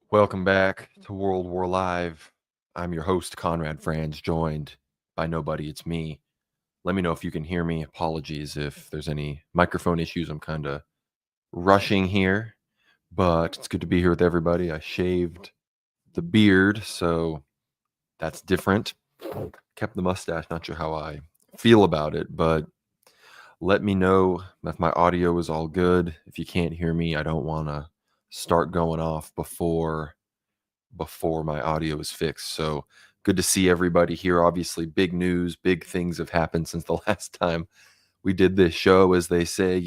Welcome back to World War Live. I'm your host, Conrad Franz, joined by nobody. It's me. Let me know if you can hear me. Apologies if there's any microphone issues. I'm kind of rushing here, but it's good to be here with everybody. I shaved the beard, so that's different. Kept the mustache. Not sure how I feel about it, but let me know if my audio is all good. If you can't hear me, I don't want to start going off before my audio is fixed. So good to see everybody here. Obviously, big news, big things have happened since the last time we did this show. As they say,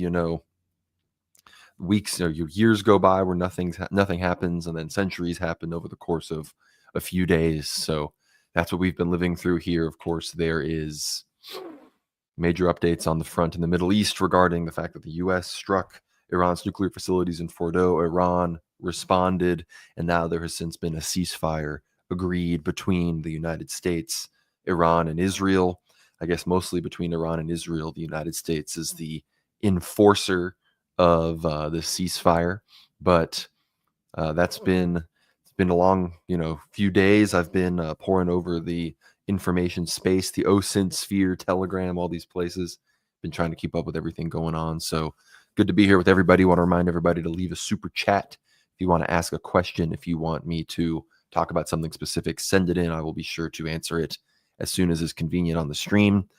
weeks or years go by where nothing happens, and then centuries happen over the course of a few days. So that's what we've been living through here. Of course, there is major updates on the front in the Middle East regarding the fact that the U.S. struck Iran's nuclear facilities in Fordo. Iran responded, and now there has since been a ceasefire agreed between the United States, Iran, and Israel. I guess mostly between Iran and Israel. The United States is the enforcer of the ceasefire, but it's been a long, few days. I've been pouring over the information space, the OSINT sphere, Telegram, all these places. Been trying to keep up with everything going on. So good to be here with everybody. Want to remind everybody to leave a super chat if you want to ask a question. If you want me to talk about something specific, send it in. I will be sure to answer it as soon as is convenient on the stream.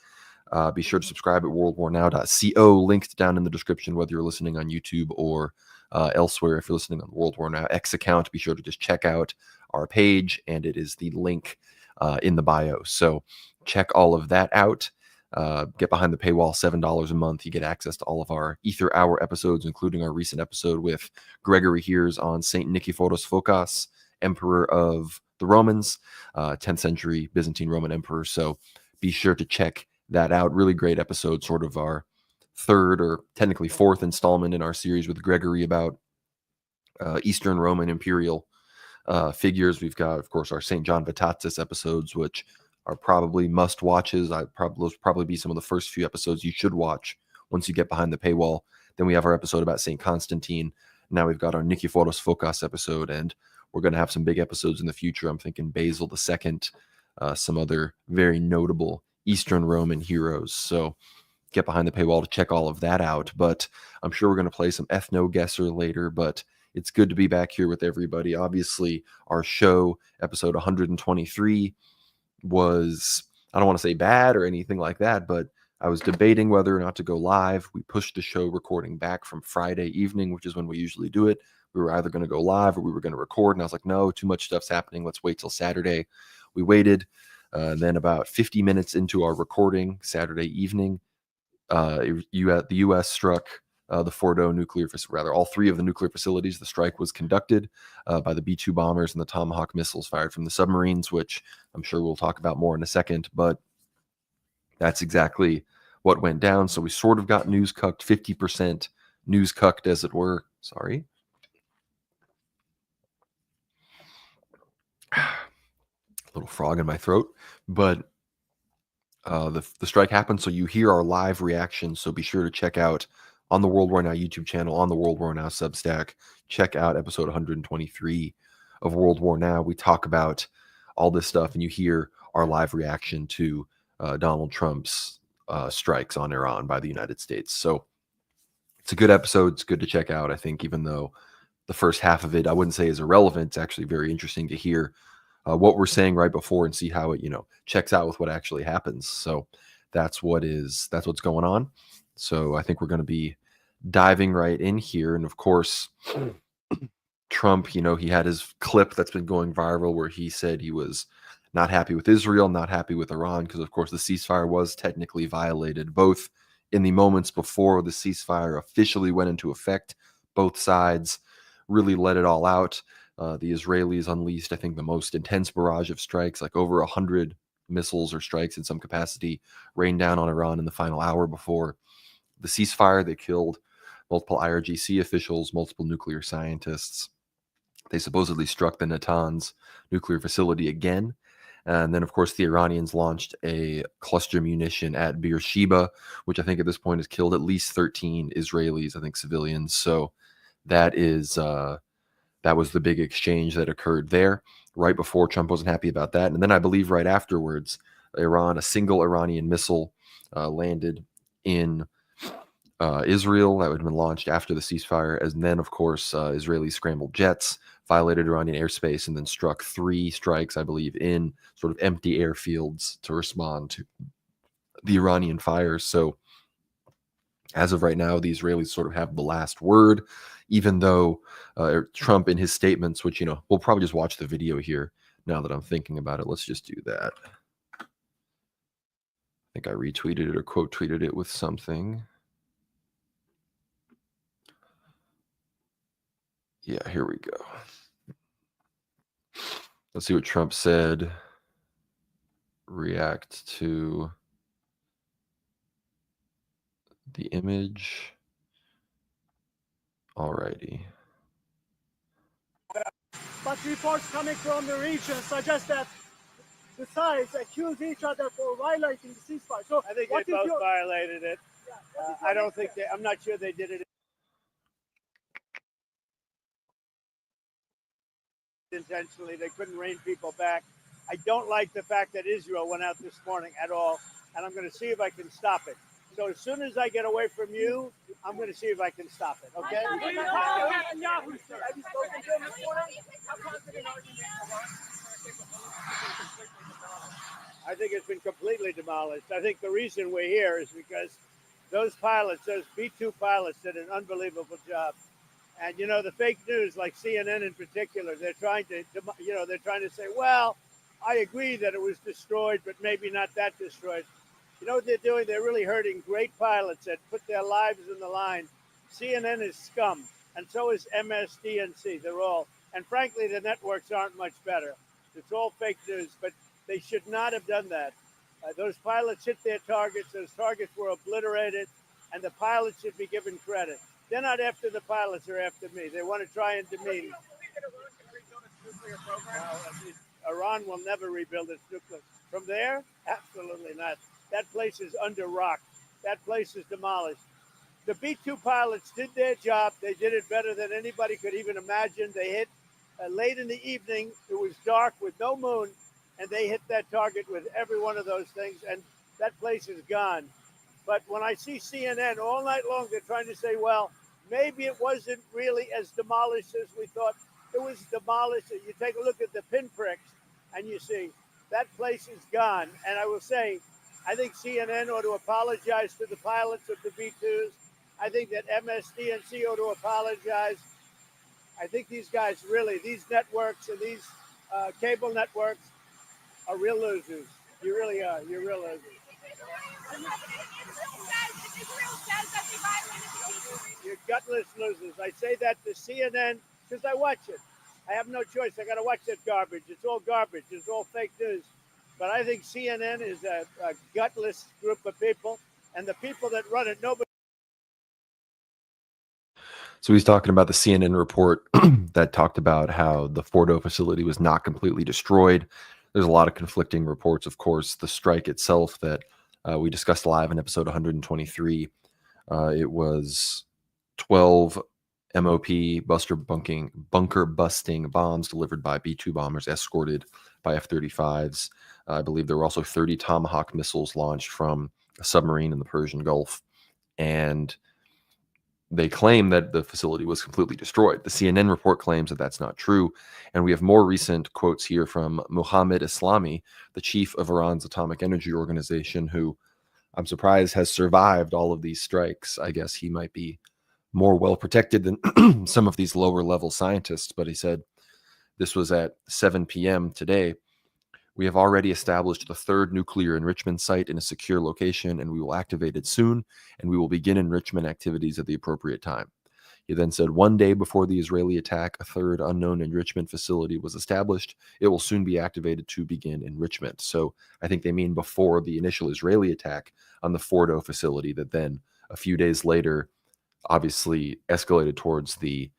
Be sure to subscribe at worldwarnow.co, linked down in the description, whether you're listening on YouTube or elsewhere. If you're listening on the World War Now X account, be sure to just check out our page, and it is the link in the bio. So check all of that out. Get behind the paywall, $7 a month. You get access to all of our Ether Hour episodes, including our recent episode with Gregory Hears on St. Nikephoros Phokas, Emperor of the Romans, 10th century Byzantine Roman Emperor. So be sure to check that out. Really great episode, sort of our third or technically fourth installment in our series with Gregory about Eastern Roman imperial figures. We've got, of course, our St. John Vatatzis episodes, which are probably must watches. Those probably be some of the first few episodes you should watch once you get behind the paywall. Then we have our episode about St. Constantine. Now we've got our Nikephoros Phokas episode, and we're going to have some big episodes in the future. I'm thinking Basil II, some other very notable Eastern Roman heroes. So get behind the paywall to check all of that out. But I'm sure we're going to play some Ethnogesser later, but it's good to be back here with everybody. Obviously, our show, episode 123, was, I don't want to say bad or anything like that, but I was debating whether or not to go live. We pushed the show recording back from Friday evening, which is when we usually do it. We were either going to go live or we were going to record, and I was like, no, too much stuff's happening. Let's wait till Saturday. We waited. Then about 50 minutes into our recording Saturday evening, the U.S. struck the Fordo nuclear, rather all three of the nuclear facilities. The strike was conducted by the B-2 bombers and the Tomahawk missiles fired from the submarines, which I'm sure we'll talk about more in a second. But that's exactly what went down. So we sort of got news cucked, 50% news cucked, as it were. Sorry. Little frog in my throat. But the strike happened, so you hear our live reaction. So be sure to check out on the World War Now YouTube channel, on the World War Now Substack. Check out episode 123 of World War Now. We talk about all this stuff, and you hear our live reaction to Donald Trump's strikes on Iran by the United States. So it's a good episode. It's good to check out. I think even though the first half of it, I wouldn't say is irrelevant, it's actually very interesting to hear what we're saying right before and see how it, checks out with what actually happens. So that's what's going on. So I think we're going to be diving right in here. And of course, Trump, he had his clip that's been going viral where he said he was not happy with Israel, not happy with Iran, because of course the ceasefire was technically violated, both in the moments before the ceasefire officially went into effect. Both sides really let it all out. The Israelis unleashed, I think, the most intense barrage of strikes, like over 100 missiles or strikes in some capacity, rained down on Iran in the final hour before the ceasefire. They killed multiple IRGC officials, multiple nuclear scientists. They supposedly struck the Natanz nuclear facility again. And then, of course, the Iranians launched a cluster munition at Beersheba, which I think at this point has killed at least 13 Israelis, I think, civilians. So that is That was the big exchange that occurred there right before. Trump wasn't happy about that. And then I believe right afterwards, a single Iranian missile landed in Israel that had been launched after the ceasefire. And then, of course, Israeli scrambled jets violated Iranian airspace and then struck 3 strikes, I believe, in sort of empty airfields to respond to the Iranian fires. So as of right now, the Israelis sort of have the last word, even though Trump in his statements, which, we'll probably just watch the video here now that I'm thinking about it. Let's just do that. I think I retweeted it or quote tweeted it with something. Yeah, here we go. Let's see what Trump said. React to the image. Alrighty. But reports coming from the region suggest that the sides accuse each other for violating the ceasefire. So I think they both violated it. Yeah, I don't think I'm not sure they did it intentionally. They couldn't rein people back. I don't like the fact that Israel went out this morning at all, and I'm going to see if I can stop it. So as soon as I get away from you, I'm going to see if I can stop it. Okay? Have you spoken to him this morning? How confident are you I think it's been completely demolished. I think the reason we're here is because those pilots, those B-2 pilots, did an unbelievable job. And the fake news, like CNN in particular, they're trying to say, well, I agree that it was destroyed, but maybe not that destroyed. You know what they're doing? They're really hurting great pilots that put their lives in the line. CNN is scum, and so is MSDNC. They're all, and frankly, the networks aren't much better. It's all fake news, but they should not have done that. Those pilots hit their targets. Those targets were obliterated, and the pilots should be given credit. They're not after the pilots, they're after me. They want to try and demean. Iran will never rebuild its nuclear. From there? Absolutely not. That place is under rock. That place is demolished. The B-2 pilots did their job. They did it better than anybody could even imagine. They hit late in the evening. It was dark with no moon, and they hit that target with every one of those things, and that place is gone. But when I see CNN all night long, they're trying to say, well, maybe it wasn't really as demolished as we thought. It was demolished. You take a look at the pinpricks, and you see that place is gone. And I will say, I think CNN ought to apologize to the pilots of the B-2s. I think that MSDNC ought to apologize. I think these guys really, these networks and these cable networks are real losers. You really are. You're real losers. You're gutless losers. I say that to CNN because I watch it. I have no choice. I got to watch that garbage. It's all garbage. It's all fake news. But I think CNN is a gutless group of people, and the people that run it, nobody. So he's talking about the CNN report that talked about how the Fordo facility was not completely destroyed. There's a lot of conflicting reports, of course. The strike itself that we discussed live in episode 123, it was 12 MOP bunker busting bombs delivered by B-2 bombers escorted by F-35s. I believe there were also 30 Tomahawk missiles launched from a submarine in the Persian Gulf. And they claim that the facility was completely destroyed. The CNN report claims that that's not true. And we have more recent quotes here from Mohammad Islami, the chief of Iran's atomic energy organization, who I'm surprised has survived all of these strikes. I guess he might be more well protected than some of these lower level scientists. But he said, this was at 7 p.m. today. We have already established the 3rd nuclear enrichment site in a secure location, and we will activate it soon, and we will begin enrichment activities at the appropriate time. He then said, 1 day before the Israeli attack, a 3rd unknown enrichment facility was established. It will soon be activated to begin enrichment. So I think they mean before the initial Israeli attack on the Fordo facility that then a few days later obviously escalated towards the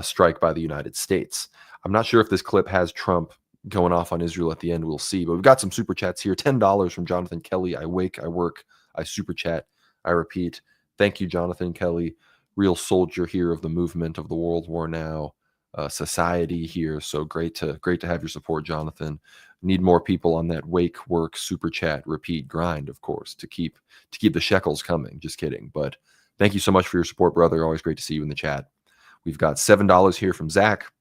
strike by the United States. I'm not sure if this clip has Trump going off on Israel at the end. We'll see. But we've got some super chats here. $10 from Jonathan Kelly. I wake, I work, I super chat, I repeat. Thank you, Jonathan Kelly. Real soldier here of the movement of the World War Now. society here. So great to have your support, Jonathan. Need more people on that wake work super chat repeat grind, of course, to keep the shekels coming. Just kidding, but thank you so much for your support, brother. Always great to see you in the chat. We've got $7 here from Zach,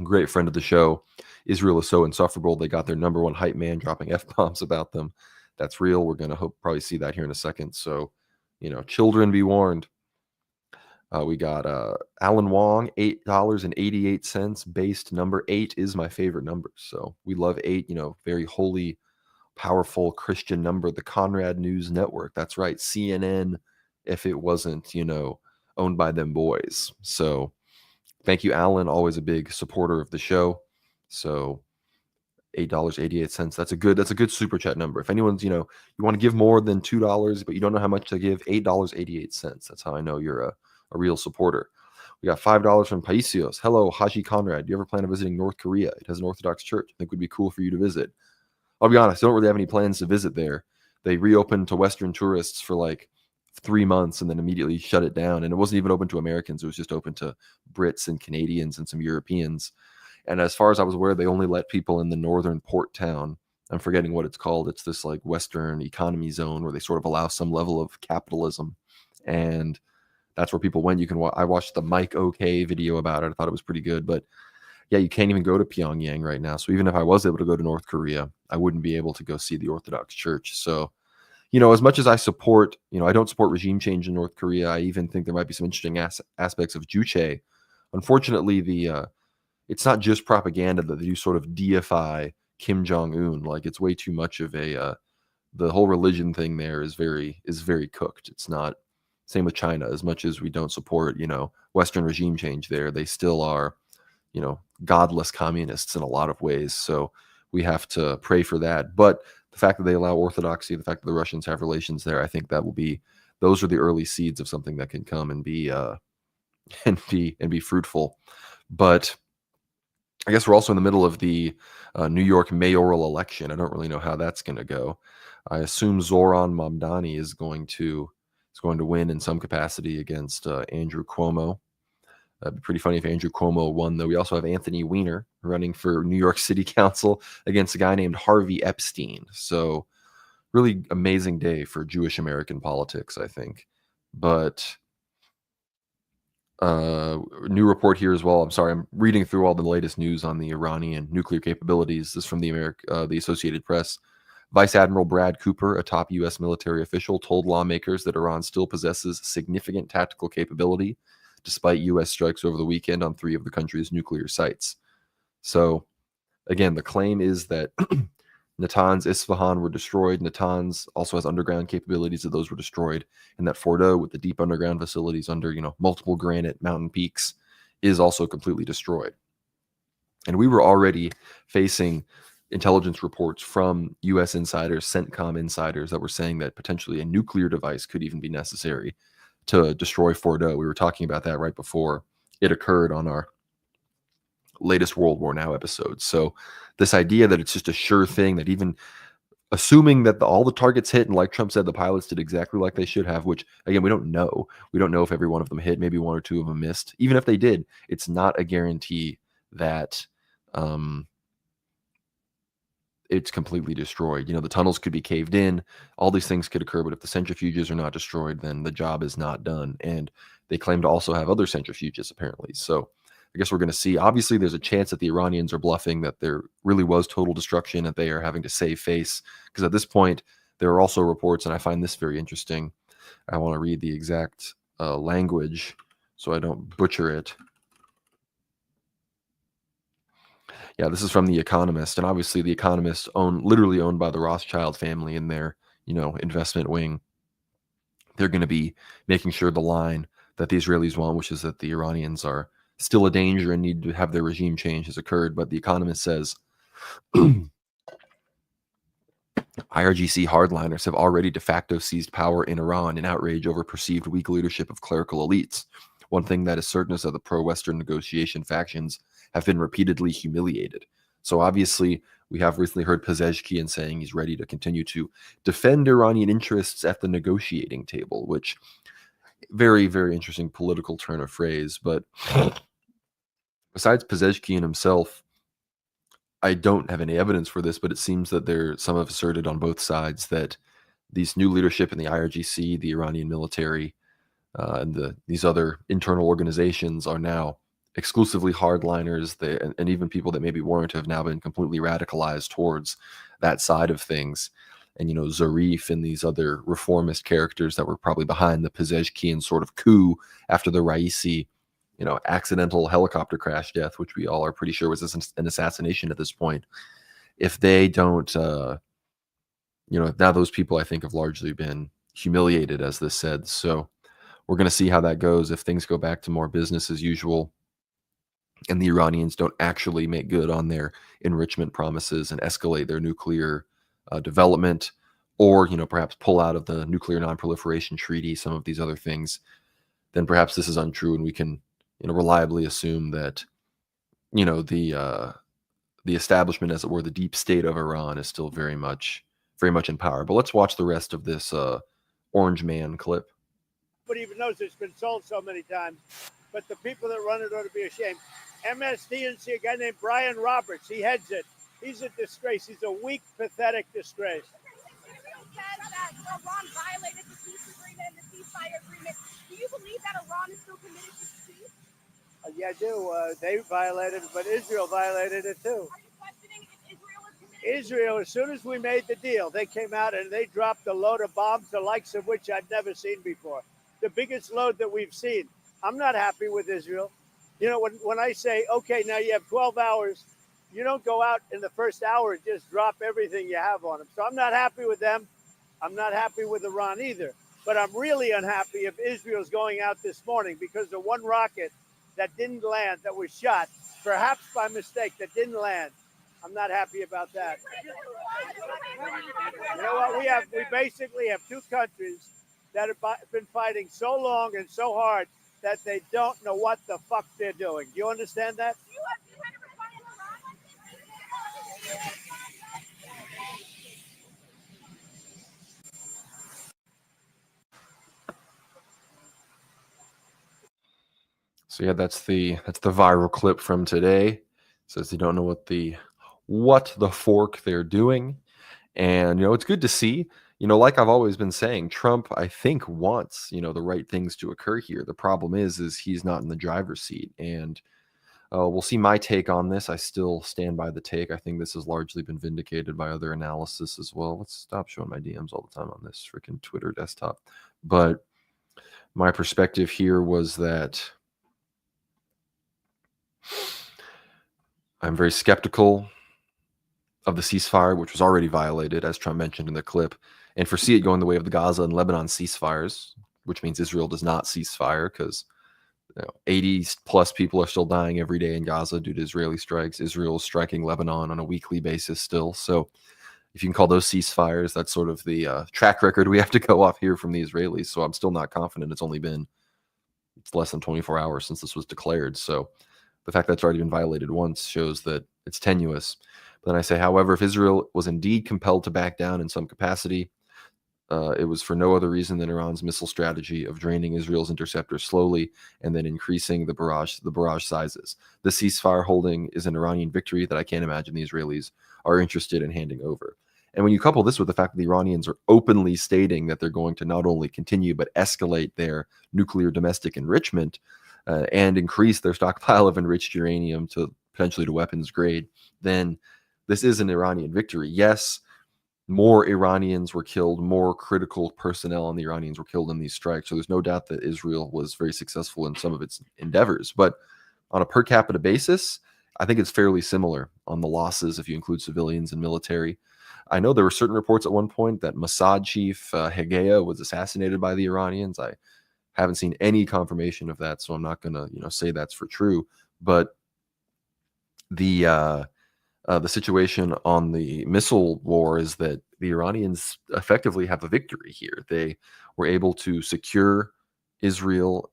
great friend of the show. Israel is so insufferable. They got their number one hype man dropping F-bombs about them. That's real. We're going to probably see that here in a second. So, children be warned. We got Alan Wong, $8.88. Based number 8 is my favorite number. So we love 8, very holy, powerful Christian number. The Conrad News Network. That's right. CNN, if it wasn't, owned by them boys. So thank you, Alan. Always a big supporter of the show. So $8.88. That's a good super chat number. If anyone's, you want to give more than $2, but you don't know how much to give, $8.88. That's how I know you're a real supporter. We got $5 from Paisios. Hello, Haji Conrad. Do you ever plan on visiting North Korea? It has an Orthodox church. I think it would be cool for you to visit. I'll be honest, I don't really have any plans to visit there. They reopened to Western tourists for like 3 months and then immediately shut it down. And it wasn't even open to Americans. It was just open to Brits and Canadians and some Europeans. And as far as I was aware, they only let people in the northern port town. I'm forgetting what it's called. It's this like Western economy zone where they sort of allow some level of capitalism. And that's where people went. I watched the Mike OK video about it. I thought it was pretty good, but yeah, you can't even go to Pyongyang right now. So even if I was able to go to North Korea, I wouldn't be able to go see the Orthodox Church. So, as much as I support, I don't support regime change in North Korea. I even think there might be some interesting aspects of Juche. Unfortunately, it's not just propaganda that you sort of deify Kim Jong-un. Like, it's way too much of the whole religion thing there is very cooked. It's not. Same with China. As much as we don't support, Western regime change there, they still are, godless communists in a lot of ways. So we have to pray for that. But the fact that they allow orthodoxy, the fact that the Russians have relations there, I think those are the early seeds of something that can come and be fruitful. But I guess we're also in the middle of the New York mayoral election. I don't really know how that's going to go. I assume Zoran Mamdani is going to win in some capacity against Andrew Cuomo. It'd be pretty funny if Andrew Cuomo won, though. We also have Anthony Weiner running for New York City Council against a guy named Harvey Epstein. So really amazing day for Jewish American politics, I think. But new report here as well. I'm sorry, I'm reading through all the latest news on the Iranian nuclear capabilities. This is from the Associated Press. Vice Admiral Brad Cooper, a top U.S. military official, told lawmakers that Iran still possesses significant tactical capability, despite U.S. strikes over the weekend on 3 of the country's nuclear sites. So, again, the claim is that Natanz, Isfahan were destroyed. Natanz also has underground capabilities, that those were destroyed, and that Fordo, with the deep underground facilities under multiple granite mountain peaks, is also completely destroyed. And we were already facing intelligence reports from U.S. insiders, CENTCOM insiders, that were saying that potentially a nuclear device could even be necessary to destroy Fordo. We were talking about that right before it occurred on our latest World War Now episode. So this idea that it's just a sure thing, that even assuming that all the targets hit, and like Trump said, the pilots did exactly like they should have, which again, we don't know. We don't know if every one of them hit. Maybe 1 or 2 of them missed. Even if they did, it's not a guarantee that it's completely destroyed. The tunnels could be caved in. All these things could occur, but if the centrifuges are not destroyed, then the job is not done. And they claim to also have other centrifuges, apparently. So I guess we're going to see. Obviously, there's a chance that the Iranians are bluffing, that there really was total destruction, that they are having to save face. Because at this point, there are also reports, and I find this very interesting. I want to read the exact language so I don't butcher it. Yeah, this is from The Economist, and obviously The Economist literally owned by the Rothschild family in their, investment wing. They're going to be making sure the line that the Israelis want, which is that the Iranians are still a danger and need to have their regime change, has occurred. But The Economist says IRGC hardliners have already de facto seized power in Iran in outrage over perceived weak leadership of clerical elites. One thing that is certain is that the pro-Western negotiation factions have been repeatedly humiliated. So obviously, we have recently heard Pezeshkian saying he's ready to continue to defend Iranian interests at the negotiating table, which very, very interesting political turn of phrase. But besides Pezeshkian himself, I don't have any evidence for this, but it seems that some have asserted on both sides that these new leadership in the IRGC, the Iranian military, and these other internal organizations are now exclusively hardliners, and even people that maybe weren't have now been completely radicalized towards that side of things. And, Zarif and these other reformist characters that were probably behind the Pezeshkian sort of coup after the Raisi, accidental helicopter crash death, which we all are pretty sure was an assassination at this point. If they don't, now those people I think have largely been humiliated, as this said. So we're going to see how that goes if things go back to more business as usual and the Iranians don't actually make good on their enrichment promises and escalate their nuclear development, or perhaps pull out of the nuclear non-proliferation treaty, some of these other things. Then perhaps this is untrue, and we can reliably assume that the establishment, as it were, the deep state of Iran, is still very much in power. But let's watch the rest of this Orange Man clip. Nobody even knows it's been sold so many times, but the people that run it ought to be ashamed. MSDNC, a guy named Brian Roberts, he heads it. He's a disgrace. He's a weak, pathetic disgrace. Israel says that Iran violated the peace agreement and the ceasefire agreement. Do you believe that Iran is still committed to peace? Yeah, I do. They violated it, but Israel violated it too. Are you questioning if Israel is committed? Israel, as soon as we made the deal, they came out and they dropped a load of bombs, the likes of which I've never seen before. The biggest load that we've seen. I'm not happy with Israel. When I say, okay, now you have 12 hours, you don't go out in the first hour and just drop everything you have on them. So I'm not happy with them. I'm not happy with Iran either. But I'm really unhappy if Israel's going out this morning because the one rocket that didn't land, that was shot, perhaps by mistake, that didn't land. I'm not happy about that. You know what? We basically have two countries that have been fighting so long and so hard that they don't know what the fuck they're doing. Do you understand that? Do you have to respond in Iran? So yeah, that's the viral clip from today. It says you don't know what the fork they're doing. And it's good to see. Like I've always been saying, Trump, I think, wants the right things to occur here. The problem is he's not in the driver's seat. And we'll see my take on this. I still stand by the take. I think this has largely been vindicated by other analysis as well. Let's stop showing my DMs all the time on this freaking Twitter desktop. But my perspective here was that I'm very skeptical of the ceasefire, which was already violated, as Trump mentioned in the clip, and foresee it going the way of the Gaza and Lebanon ceasefires, which means Israel does not ceasefire because 80 plus people are still dying every day in Gaza due to Israeli strikes. Israel is striking Lebanon on a weekly basis still. So if you can call those ceasefires, that's sort of the track record we have to go off here from the Israelis. So I'm still not confident. It's less than 24 hours since this was declared. So the fact that it's already been violated once shows that it's tenuous. But then I say, however, if Israel was indeed compelled to back down in some capacity, it was for no other reason than Iran's missile strategy of draining Israel's interceptors slowly and then increasing the barrage sizes. The ceasefire holding is an Iranian victory that I can't imagine the Israelis are interested in handing over. And when you couple this with the fact that the Iranians are openly stating that they're going to not only continue but escalate their nuclear domestic enrichment and increase their stockpile of enriched uranium to potentially to weapons grade, then this is an Iranian victory. Yes, more Iranians were killed, more critical personnel on the Iranians were killed in these strikes. So there's no doubt that Israel was very successful in some of its endeavors. But on a per capita basis, I think it's fairly similar on the losses if you include civilians and military. I know there were certain reports at one point that Mossad chief Hegea was assassinated by the Iranians. I haven't seen any confirmation of that, so I'm not going to say that's for true. But the situation on the missile war is that the Iranians effectively have a victory here. They were able to secure Israel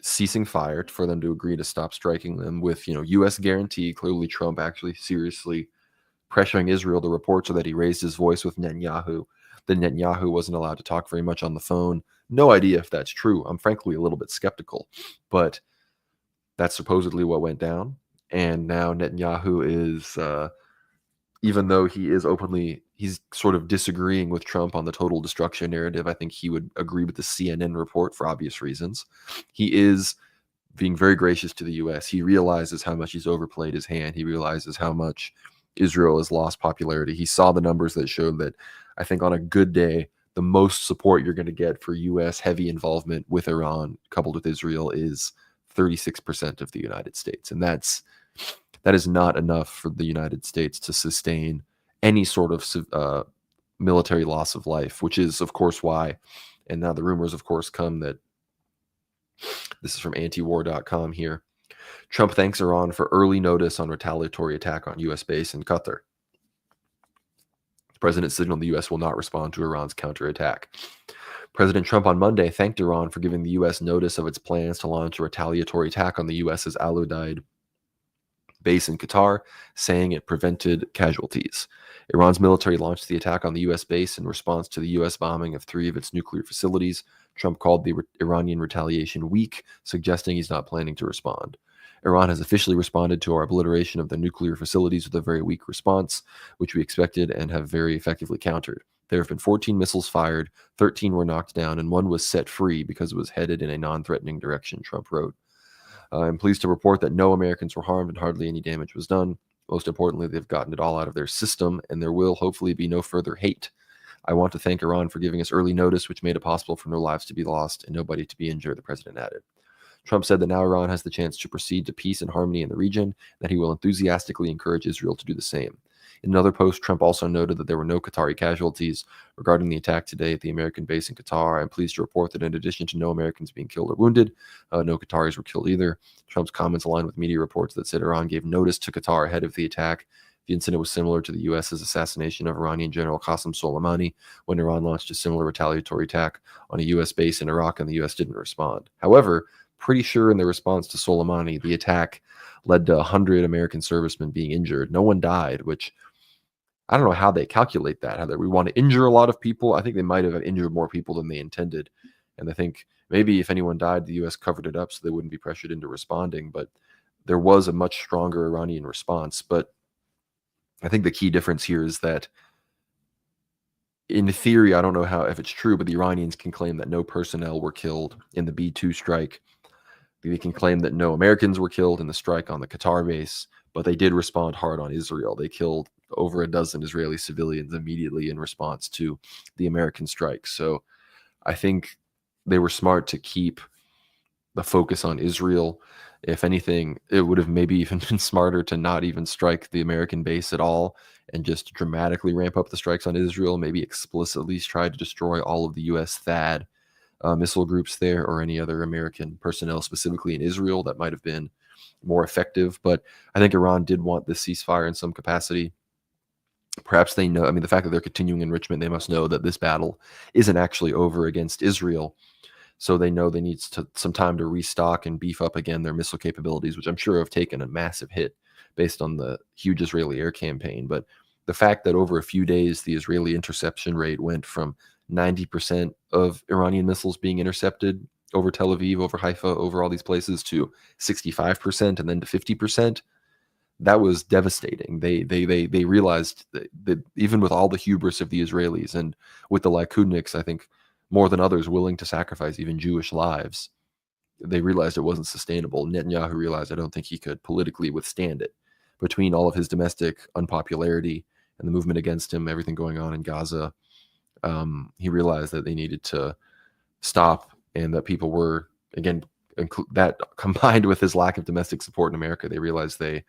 ceasing fire for them to agree to stop striking them with, U.S. guarantee. Clearly, Trump actually seriously pressuring Israel. The reports are that he raised his voice with Netanyahu. That Netanyahu wasn't allowed to talk very much on the phone. No idea if that's true. I'm frankly a little bit skeptical, but that's supposedly what went down. And now Netanyahu is, even though he is he's sort of disagreeing with Trump on the total destruction narrative. I think he would agree with the CNN report for obvious reasons. He is being very gracious to the U.S. He realizes how much he's overplayed his hand. He realizes how much Israel has lost popularity. He saw the numbers that showed that, I think on a good day, the most support you're going to get for U.S. heavy involvement with Iran coupled with Israel is 36% of the United States. And that is not enough for the United States to sustain any sort of military loss of life, which is, of course, why. And now the rumors, of course, come that this is from antiwar.com here. Trump thanks Iran for early notice on retaliatory attack on U.S. base in Qatar. The president signaled the U.S. will not respond to Iran's counterattack. President Trump on Monday thanked Iran for giving the U.S. notice of its plans to launch a retaliatory attack on the U.S.'s Al Udeid base in Qatar, saying it prevented casualties. Iran's military launched the attack on the U.S. base in response to the U.S. bombing of 3 of its nuclear facilities. Trump called the Iranian retaliation weak, suggesting he's not planning to respond. Iran has officially responded to our obliteration of the nuclear facilities with a very weak response, which we expected and have very effectively countered. There have been 14 missiles fired, 13 were knocked down, and 1 was set free because it was headed in a non-threatening direction, Trump wrote. I'm pleased to report that no Americans were harmed and hardly any damage was done. Most importantly, they've gotten it all out of their system, and there will hopefully be no further hate. I want to thank Iran for giving us early notice, which made it possible for no lives to be lost and nobody to be injured, the president added. Trump said that now Iran has the chance to proceed to peace and harmony in the region, that he will enthusiastically encourage Israel to do the same. In another post, Trump also noted that there were no Qatari casualties. Regarding the attack today at the American base in Qatar, I'm pleased to report that in addition to no Americans being killed or wounded, no Qataris were killed either. Trump's comments aligned with media reports that said Iran gave notice to Qatar ahead of the attack. The incident was similar to the U.S.'s assassination of Iranian General Qasem Soleimani, when Iran launched a similar retaliatory attack on a U.S. base in Iraq and the U.S. didn't respond. However, pretty sure in the response to Soleimani, the attack led to 100 American servicemen being injured. No one died, which I don't know how they calculate that. How we want to injure a lot of people. I think they might have injured more people than they intended. And I think maybe if anyone died, the U.S. covered it up so they wouldn't be pressured into responding. But there was a much stronger Iranian response. But I think the key difference here is that in theory, I don't know if it's true, but the Iranians can claim that no personnel were killed in the B-2 strike. They can claim that no Americans were killed in the strike on the Qatar base, but they did respond hard on Israel. They killed over a dozen Israeli civilians immediately in response to the American strike. So I think they were smart to keep the focus on Israel. If anything, it would have maybe even been smarter to not even strike the American base at all and just dramatically ramp up the strikes on Israel, maybe explicitly try to destroy all of the U.S. THAAD missile groups there or any other American personnel specifically in Israel. That might have been more effective. But I think Iran did want this ceasefire in some capacity. Perhaps they know, the fact that they're continuing enrichment, they must know that this battle isn't actually over against Israel. So they know they need some time to restock and beef up again their missile capabilities, which I'm sure have taken a massive hit based on the huge Israeli air campaign. But the fact that over a few days, the Israeli interception rate went from 90% of Iranian missiles being intercepted over Tel Aviv, over Haifa, over all these places to 65% and then to 50%, that was devastating. They realized that even with all the hubris of the Israelis and with the Likudniks, I think more than others willing to sacrifice even Jewish lives, they realized it wasn't sustainable. Netanyahu realized I don't think he could politically withstand it. Between all of his domestic unpopularity and the movement against him, everything going on in Gaza, he realized that they needed to stop and that people were, again, that combined with his lack of domestic support in America, they realized they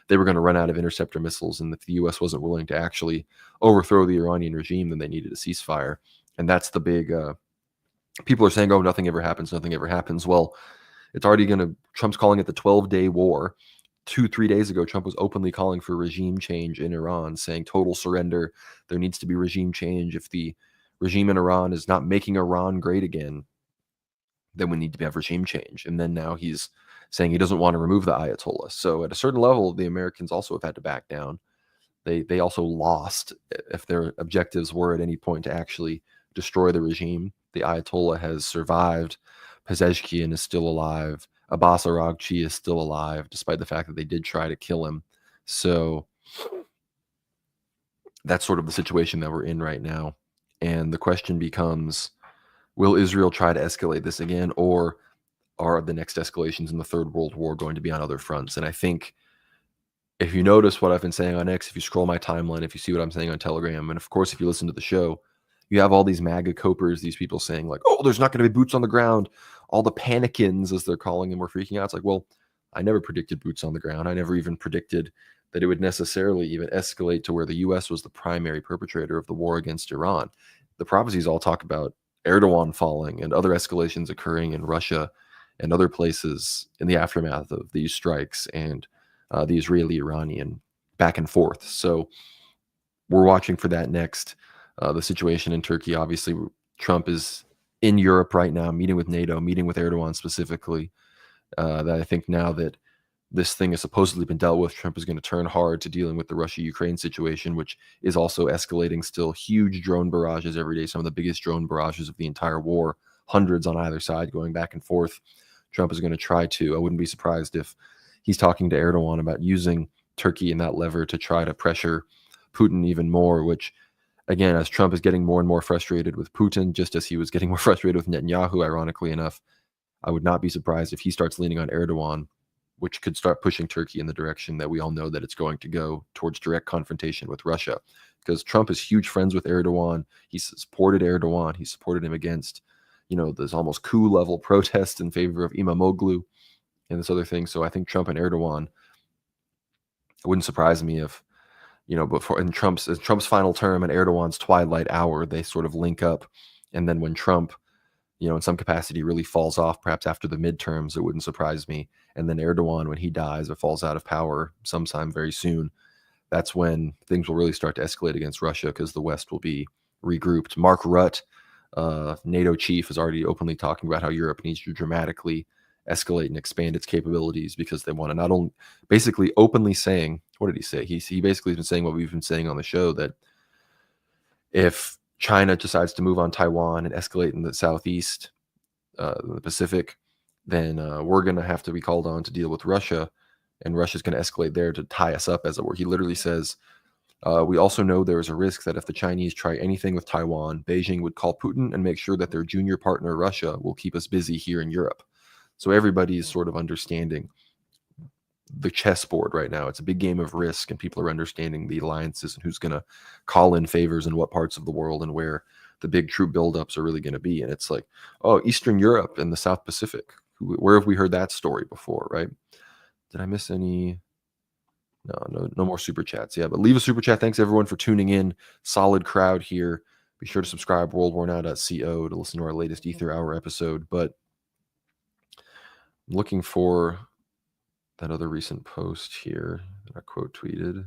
were going to run out of interceptor missiles, and if the U.S. wasn't willing to actually overthrow the Iranian regime, then they needed a ceasefire. And that's the big, people are saying, oh, nothing ever happens. Well, it's already Trump's calling it the 12-day war. 2-3 days ago, Trump was openly calling for regime change in Iran, saying total surrender. There needs to be regime change. If the regime in Iran is not making Iran great again, then we need to have regime change. And then now he's saying he doesn't want to remove the Ayatollah. So at a certain level, the Americans also have had to back down. They also lost if their objectives were at any point to actually destroy the regime. The Ayatollah has survived. Pezeshkian is still alive. Abbas Araghchi is still alive, despite the fact that they did try to kill him. So that's sort of the situation that we're in right now. And the question becomes, will Israel try to escalate this again, or are the next escalations in the Third World War going to be on other fronts? And I think if you notice what I've been saying on X, if you scroll my timeline, if you see what I'm saying on Telegram, and of course, if you listen to the show, you have all these MAGA copers, these people saying like, oh, there's not going to be boots on the ground. All the panicins, as they're calling them, were freaking out. It's like, well, I never predicted boots on the ground. I never even predicted that it would necessarily even escalate to where the U.S. was the primary perpetrator of the war against Iran. The prophecies all talk about Erdogan falling and other escalations occurring in Russia and other places in the aftermath of these strikes and the Israeli-Iranian back and forth. So we're watching for that next. The situation in Turkey, obviously, Trump is in Europe right now, meeting with NATO, meeting with Erdogan specifically. That I think now that this thing has supposedly been dealt with, Trump is going to turn hard to dealing with the Russia-Ukraine situation, which is also escalating still. Huge drone barrages every day, some of the biggest drone barrages of the entire war, hundreds on either side going back and forth. Trump is going to try to, I wouldn't be surprised if he's talking to Erdogan about using Turkey and that lever to try to pressure Putin even more, which, again, as Trump is getting more and more frustrated with Putin, just as he was getting more frustrated with Netanyahu, ironically enough, I would not be surprised if he starts leaning on Erdogan, which could start pushing Turkey in the direction that we all know that it's going to go, towards direct confrontation with Russia. Because Trump is huge friends with Erdogan. He supported Erdogan. He supported him against, this almost coup level protest in favor of Imamoglu and this other thing. So I think Trump and Erdogan, it wouldn't surprise me if, before in Trump's final term and Erdogan's twilight hour, they sort of link up. And then when Trump, in some capacity really falls off, perhaps after the midterms, it wouldn't surprise me. And then Erdogan, when he dies or falls out of power sometime very soon, that's when things will really start to escalate against Russia, because the West will be regrouped. Mark Rutte, NATO chief, is already openly talking about how Europe needs to dramatically escalate and expand its capabilities, because they want to not only basically openly saying, what did he say? He basically has been saying what we've been saying on the show, that if China decides to move on Taiwan and escalate in the southeast, the Pacific, then we're going to have to be called on to deal with Russia, and Russia's going to escalate there to tie us up, as it were. He literally says, we also know there is a risk that if the Chinese try anything with Taiwan, Beijing would call Putin and make sure that their junior partner, Russia, will keep us busy here in Europe. So everybody is sort of understanding the chessboard right now. It's a big game of risk, and people are understanding the alliances and who's going to call in favors in what parts of the world and where the big troop buildups are really going to be. And it's like, oh, Eastern Europe and the South Pacific. Where have we heard that story before, right? Did I miss any? No more super chats. Yeah, but leave a super chat. Thanks everyone for tuning in. Solid crowd here. Be sure to subscribe worldwarnow.co to listen to our latest Ether Hour episode. But I'm looking for that other recent post here that I quote tweeted.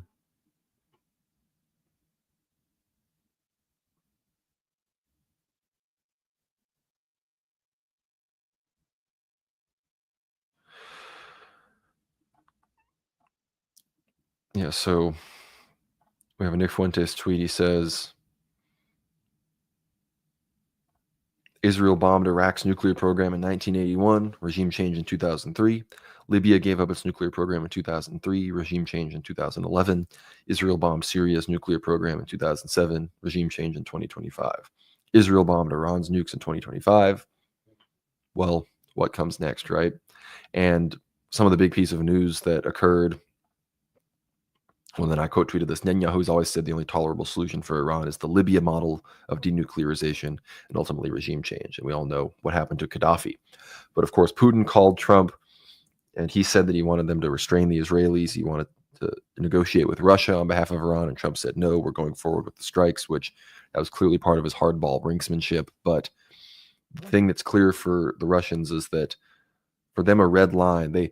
Yeah, so we have a Nick Fuentes tweet. He says, Israel bombed Iraq's nuclear program in 1981, regime change in 2003. Libya gave up its nuclear program in 2003, regime change in 2011. Israel bombed Syria's nuclear program in 2007, regime change in 2025. Israel bombed Iran's nukes in 2025. Well, what comes next, right? And some of the big piece of news that occurred, well, then I quote tweeted this: Netanyahu's always said the only tolerable solution for Iran is the Libya model of denuclearization and ultimately regime change. And we all know what happened to Gaddafi. But of course, Putin called Trump, and he said that he wanted them to restrain the Israelis. He wanted to negotiate with Russia on behalf of Iran. And Trump said, no, we're going forward with the strikes, which that was clearly part of his hardball brinksmanship. But the thing that's clear for the Russians is that for them, a red line, they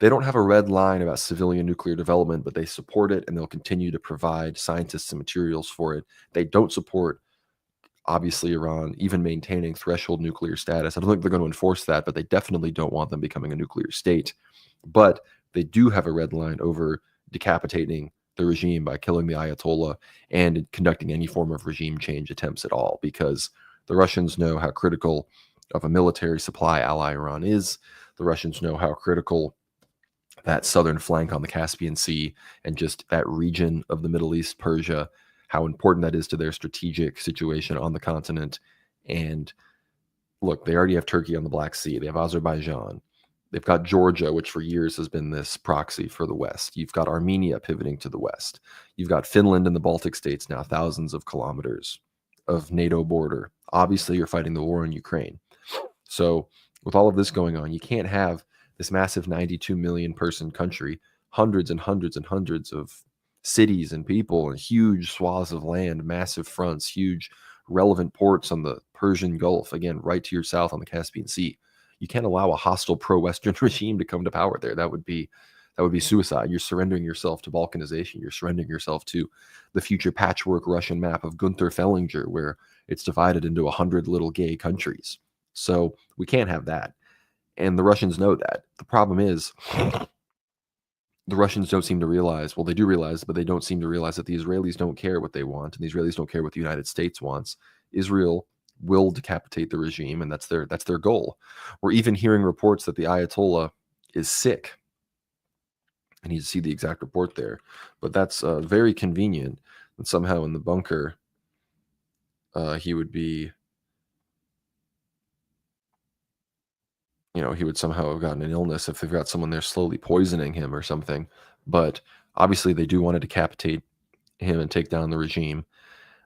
don't have a red line about civilian nuclear development, but they support it, and they'll continue to provide scientists and materials for it. They don't support, obviously, Iran even maintaining threshold nuclear status. I don't think they're going to enforce that, but they definitely don't want them becoming a nuclear state. But they do have a red line over decapitating the regime by killing the Ayatollah and conducting any form of regime change attempts at all, because the Russians know how critical of a military supply ally Iran is. The Russians know how critical that southern flank on the Caspian Sea and just that region of the Middle East, Persia, how important that is to their strategic situation on the continent. And look, they already have Turkey on the Black Sea. They have Azerbaijan. They've got Georgia, which for years has been this proxy for the West. You've got Armenia pivoting to the West. You've got Finland and the Baltic states now, thousands of kilometers of NATO border. Obviously, you're fighting the war in Ukraine. So with all of this going on, you can't have this massive 92 million person country, hundreds and hundreds and hundreds of cities and people and huge swaths of land, massive fronts, huge relevant ports on the Persian Gulf, again, right to your south on the Caspian Sea. You can't allow a hostile pro-Western regime to come to power there. That would be suicide. You're surrendering yourself to balkanization. You're surrendering yourself to the future patchwork Russian map of Gunther Fellinger, where it's divided into 100 little gay countries. So we can't have that. And the Russians know that. The problem is the Russians don't seem to realize, well, they do realize, but they don't seem to realize that the Israelis don't care what they want, and the Israelis don't care what the United States wants. Israel will decapitate the regime, and that's their goal. We're even hearing reports that the Ayatollah is sick. I need to see the exact report there, but that's very convenient. And somehow in the bunker, he would be, he would somehow have gotten an illness if they've got someone there slowly poisoning him or something. But obviously they do want to decapitate him and take down the regime.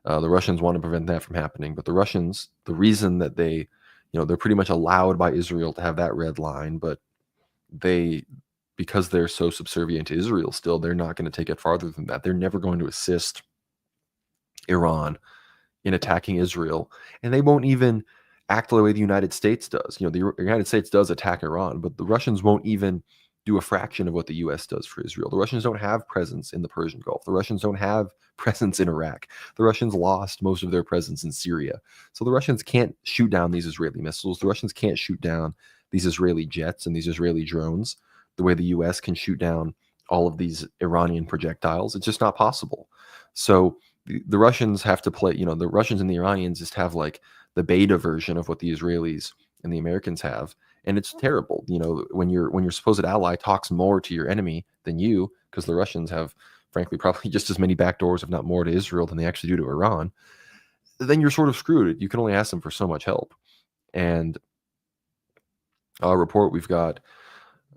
The Russians want to prevent that from happening. But the Russians, the reason that they, they're pretty much allowed by Israel to have that red line, but because they're so subservient to Israel still, they're not going to take it farther than that. They're never going to assist Iran in attacking Israel. And they won't even act the way the United States does. The United States does attack Iran, but the Russians won't even do a fraction of what the U.S. does for Israel. The Russians don't have presence in the Persian Gulf. The Russians don't have presence in Iraq. The Russians lost most of their presence in Syria. So the Russians can't shoot down these Israeli missiles. The Russians can't shoot down these Israeli jets and these Israeli drones the way the U.S. can shoot down all of these Iranian projectiles. It's just not possible. So the Russians have to play, the Russians and the Iranians just have like the beta version of what the Israelis and the Americans have. And it's terrible. When your supposed ally talks more to your enemy than you, because the Russians have, frankly, probably just as many backdoors, if not more, to Israel than they actually do to Iran, then you're sort of screwed. You can only ask them for so much help. And a report, we've got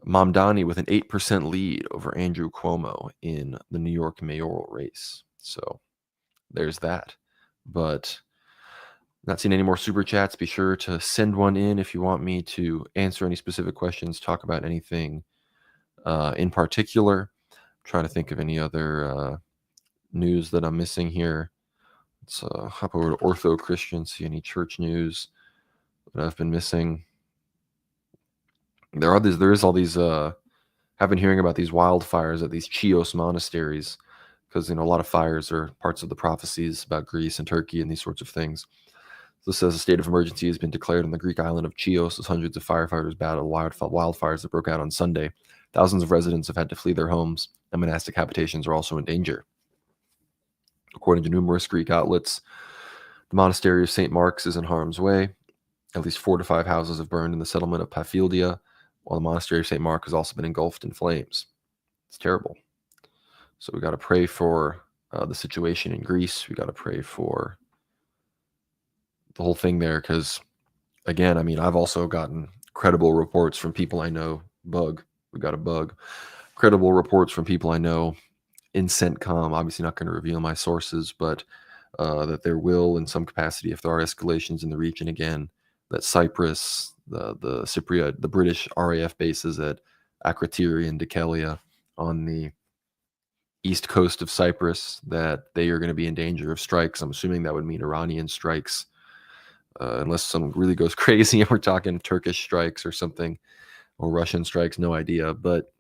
Mamdani with an 8% lead over Andrew Cuomo in the New York mayoral race. So there's that. But not seeing any more super chats. Be sure to send one in if you want me to answer any specific questions, talk about anything in particular. I'm trying to think of any other news that I'm missing here. Let's hop over to Ortho Christian, see any church news that I've been missing. There is all these, I've been hearing about these wildfires at these Chios monasteries, because, a lot of fires are parts of the prophecies about Greece and Turkey and these sorts of things. This says a state of emergency has been declared on the Greek island of Chios as hundreds of firefighters battle wildfires that broke out on Sunday. Thousands of residents have had to flee their homes, and monastic habitations are also in danger. According to numerous Greek outlets, the monastery of St. Mark's is in harm's way. At least 4 to 5 houses have burned in the settlement of Paphilia, while the monastery of St. Mark has also been engulfed in flames. It's terrible. So we got to pray for the situation in Greece. We got to pray for the whole thing there, because again, I've also gotten credible reports from people I know. We got a bug. Credible reports from people I know in CENTCOM. Obviously not going to reveal my sources, but that there will, in some capacity, if there are escalations in the region again, that Cyprus, the Cypriot, the British RAF bases at Akrotiri and Dikelia on the east coast of Cyprus, that they are going to be in danger of strikes. I'm assuming that would mean Iranian strikes. Unless someone really goes crazy and we're talking Turkish strikes or something, or Russian strikes, no idea. But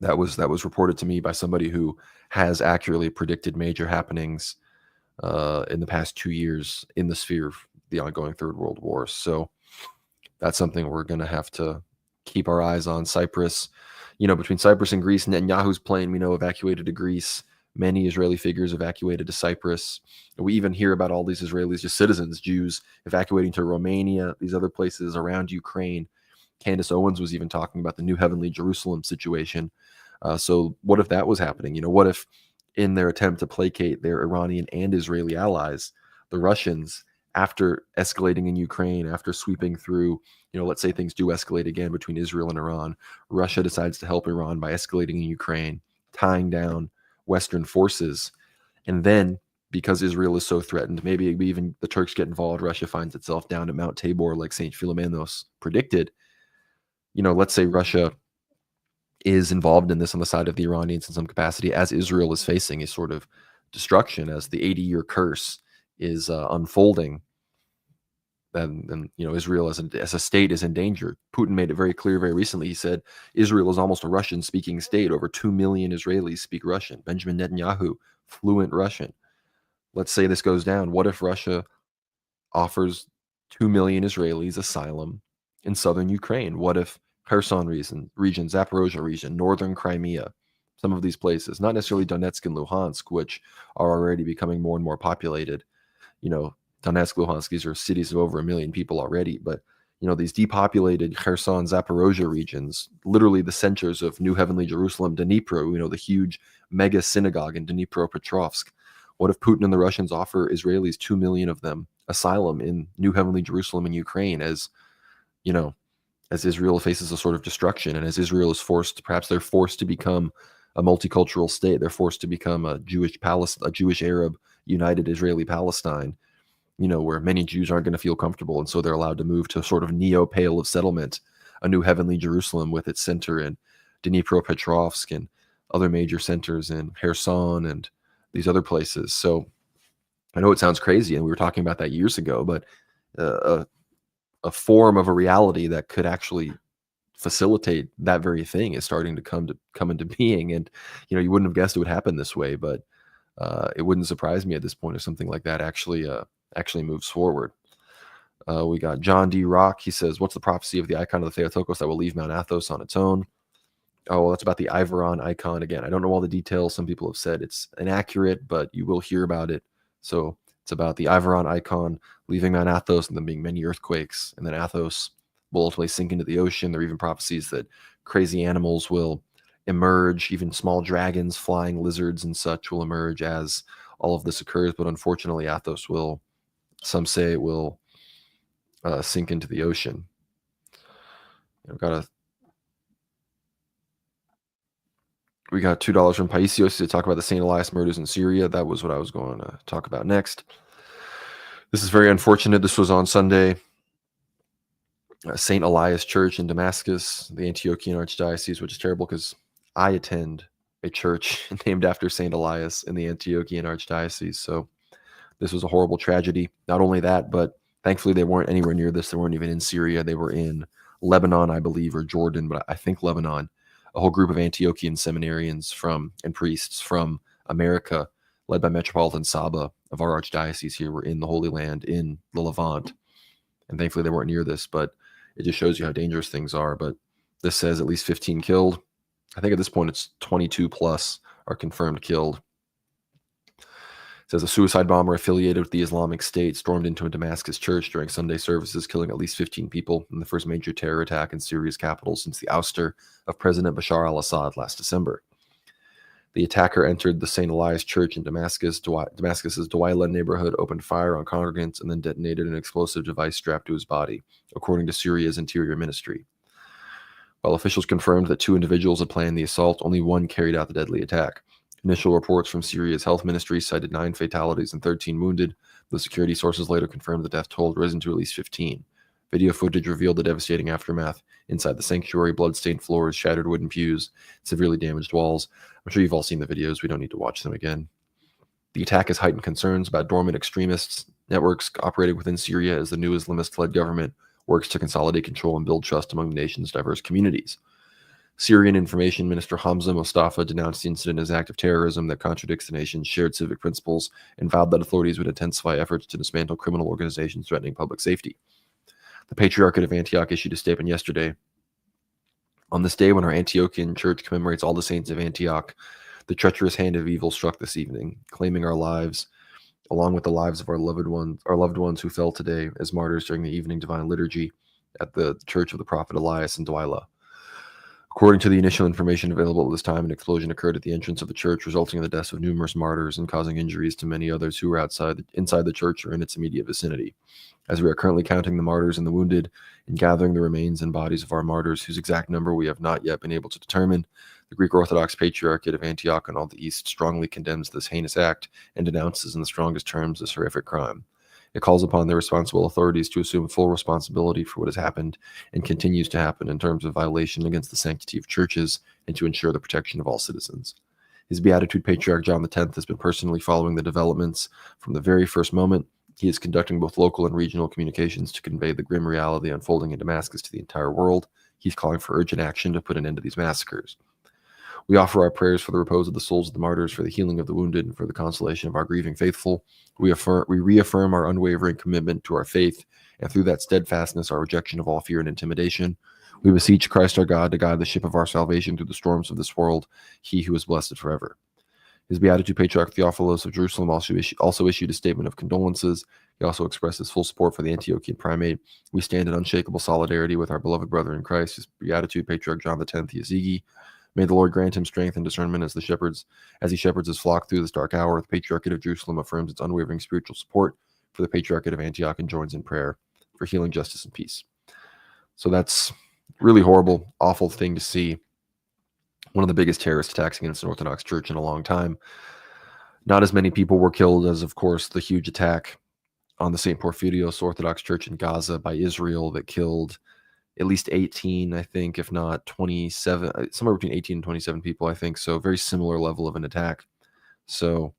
that was reported to me by somebody who has accurately predicted major happenings in the past 2 years in the sphere of the ongoing Third World War. So that's something we're going to have to keep our eyes on. Cyprus, between Cyprus and Greece, Netanyahu's plane, we know, evacuated to Greece. Many Israeli figures evacuated to Cyprus. We even hear about all these Israelis, just citizens, Jews, evacuating to Romania, these other places around Ukraine, Candace Owens was even talking about the New Heavenly Jerusalem situation. So what if that was happening? What if in their attempt to placate their Iranian and Israeli allies, the Russians, after escalating in Ukraine, after sweeping through, let's say things do escalate again between Israel and Iran, Russia decides to help Iran by escalating in Ukraine, tying down Western forces. And then, because Israel is so threatened, maybe even the Turks get involved, Russia finds itself down at Mount Tabor like St. Philomenos predicted. Let's say Russia is involved in this on the side of the Iranians in some capacity, as Israel is facing a sort of destruction, as the 80-year curse is unfolding. Then Israel as a state is in danger. Putin made it very clear very recently. He said Israel is almost a Russian-speaking state. Over 2 million Israelis speak Russian. Benjamin Netanyahu, fluent Russian. Let's say this goes down. What if Russia offers 2 million Israelis asylum in southern Ukraine? What if Kherson region, Zaporozhye region, northern Crimea, some of these places, not necessarily Donetsk and Luhansk, which are already becoming more and more populated. Donetsk, Luhansk, these are cities of over 1 million people already, but these depopulated Kherson, Zaporozhye regions, literally the centers of New Heavenly Jerusalem, Dnipro, the huge mega synagogue in Dnipropetrovsk. What if Putin and the Russians offer Israelis, 2 million of them, asylum in New Heavenly Jerusalem in Ukraine, as Israel faces a sort of destruction, and as Israel is perhaps they're forced to become a multicultural state. They're forced to become a Jewish Arab united Israeli Palestine, where many Jews aren't going to feel comfortable, and so they're allowed to move to a sort of neo-Pale of settlement, a New Heavenly Jerusalem with its center in Dnipropetrovsk and other major centers in Kherson and these other places. So I know it sounds crazy, and we were talking about that years ago, but a form of a reality that could actually facilitate that very thing is starting to come into being. And you wouldn't have guessed it would happen this way, but it wouldn't surprise me at this point if something like that actually moves forward. We got John D. Rock. He says, what's the prophecy of the icon of the Theotokos that will leave Mount Athos on its own? Oh, well, that's about the Iveron icon. Again, I don't know all the details. Some people have said it's inaccurate, but you will hear about it. So it's about the Iveron icon leaving Mount Athos and then being many earthquakes, and then Athos will ultimately sink into the ocean. There are even prophecies that crazy animals will emerge, even small dragons, flying lizards and such will emerge as all of this occurs. But unfortunately, Athos some say it will sink into the ocean. We got $2 from Paisios to talk about the St. Elias murders in Syria. That was what I was going to talk about next. This is very unfortunate. This was on Sunday. St. Elias Church in Damascus, the Antiochian Archdiocese, which is terrible because I attend a church named after St. Elias in the Antiochian Archdiocese. So this was a horrible tragedy. Not only that, but thankfully they weren't anywhere near this. They weren't even in Syria. They were in Lebanon, I believe, or Jordan, but I think Lebanon. A whole group of Antiochian seminarians and priests from America, led by Metropolitan Saba of our archdiocese here, were in the Holy Land, in the Levant. And thankfully they weren't near this, but it just shows you how dangerous things are. But this says at least 15 killed. I think at this point it's 22 plus are confirmed killed. It says a suicide bomber affiliated with the Islamic State stormed into a Damascus church during Sunday services, killing at least 15 people in the first major terror attack in Syria's capital since the ouster of President Bashar al-Assad last December. The attacker entered the St. Elias Church in Damascus's Dawila neighborhood, opened fire on congregants, and then detonated an explosive device strapped to his body, according to Syria's Interior Ministry. While officials confirmed that 2 individuals had planned the assault, only one carried out the deadly attack. Initial reports from Syria's health ministry cited 9 fatalities and 13 wounded. The security sources later confirmed the death toll had risen to at least 15. Video footage revealed the devastating aftermath. Inside the sanctuary, blood-stained floors, shattered wooden pews, severely damaged walls. I'm sure you've all seen the videos. We don't need to watch them again. The attack has heightened concerns about dormant extremists networks operating within Syria as the new Islamist-led government works to consolidate control and build trust among the nation's diverse communities. Syrian Information Minister Hamza Mustafa denounced the incident as an act of terrorism that contradicts the nation's shared civic principles and vowed that authorities would intensify efforts to dismantle criminal organizations threatening public safety. The Patriarchate of Antioch issued a statement yesterday. On this day when our Antiochian church commemorates all the saints of Antioch, the treacherous hand of evil struck this evening, claiming our lives, along with the lives of our loved ones who fell today as martyrs during the evening divine liturgy. at the church of the prophet Elias in Dwyla. According to the initial information available at this time, an explosion occurred at the entrance of the church, resulting in the deaths of numerous martyrs and causing injuries to many others who were inside the church or in its immediate vicinity. As we are currently counting the martyrs and the wounded and gathering the remains and bodies of our martyrs, whose exact number we have not yet been able to determine, the Greek Orthodox Patriarchate of Antioch and all the East strongly condemns this heinous act and denounces in the strongest terms this horrific crime. It calls upon the responsible authorities to assume full responsibility for what has happened and continues to happen in terms of violation against the sanctity of churches and to ensure the protection of all citizens. His Beatitude Patriarch John X has been personally following the developments from the very first moment. He is conducting both local and regional communications to convey the grim reality unfolding in Damascus to the entire world. He's calling for urgent action to put an end to these massacres. We offer our prayers for the repose of the souls of the martyrs, for the healing of the wounded, and for the consolation of our grieving faithful. We reaffirm our unwavering commitment to our faith, and through that steadfastness, our rejection of all fear and intimidation. We beseech Christ our God to guide the ship of our salvation through the storms of this world, he who is blessed forever. His Beatitude Patriarch Theophilos of Jerusalem also issued a statement of condolences. He also expressed his full support for the Antiochian primate. We stand in unshakable solidarity with our beloved brother in Christ, his Beatitude Patriarch John X Yazigi. May the Lord grant him strength and discernment as he shepherds his flock through this dark hour. The Patriarchate of Jerusalem affirms its unwavering spiritual support for the Patriarchate of Antioch and joins in prayer for healing, justice, and peace. So that's really horrible, awful thing to see. One of the biggest terrorist attacks against an Orthodox church in a long time. Not as many people were killed as, of course, the huge attack on the St. Porphyrios Orthodox Church in Gaza by Israel that killed at least 18, I think, if not 27, somewhere between 18 and 27 people, I think. So very similar level of an attack. So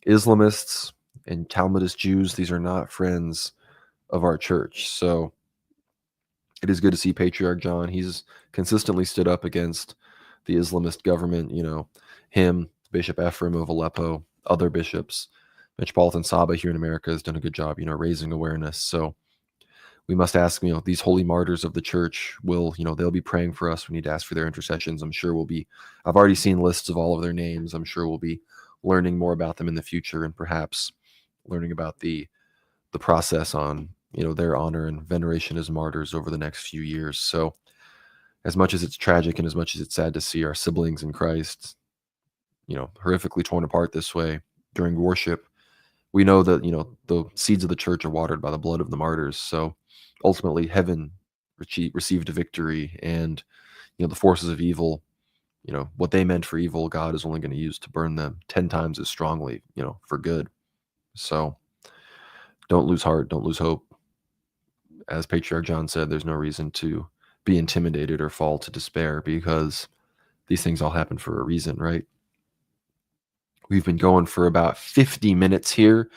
Islamists and Talmudist Jews, these are not friends of our church. So it is good to see Patriarch John. He's consistently stood up against the Islamist government, him, Bishop Ephraim of Aleppo, other bishops. Metropolitan Saba here in America has done a good job, raising awareness. So we must ask, these holy martyrs of the church they'll be praying for us. We need to ask for their intercessions. I've already seen lists of all of their names. I'm sure we'll be learning more about them in the future and perhaps learning about the process on, their honor and veneration as martyrs over the next few years. So as much as it's tragic and as much as it's sad to see our siblings in Christ, horrifically torn apart this way during worship, we know that, the seeds of the church are watered by the blood of the martyrs. So ultimately heaven received a victory, and, the forces of evil, what they meant for evil, God is only going to use to burn them 10 times as strongly, for good. So don't lose heart. Don't lose hope. As Patriarch John said, there's no reason to be intimidated or fall to despair, because these things all happen for a reason, right? We've been going for about 50 minutes here.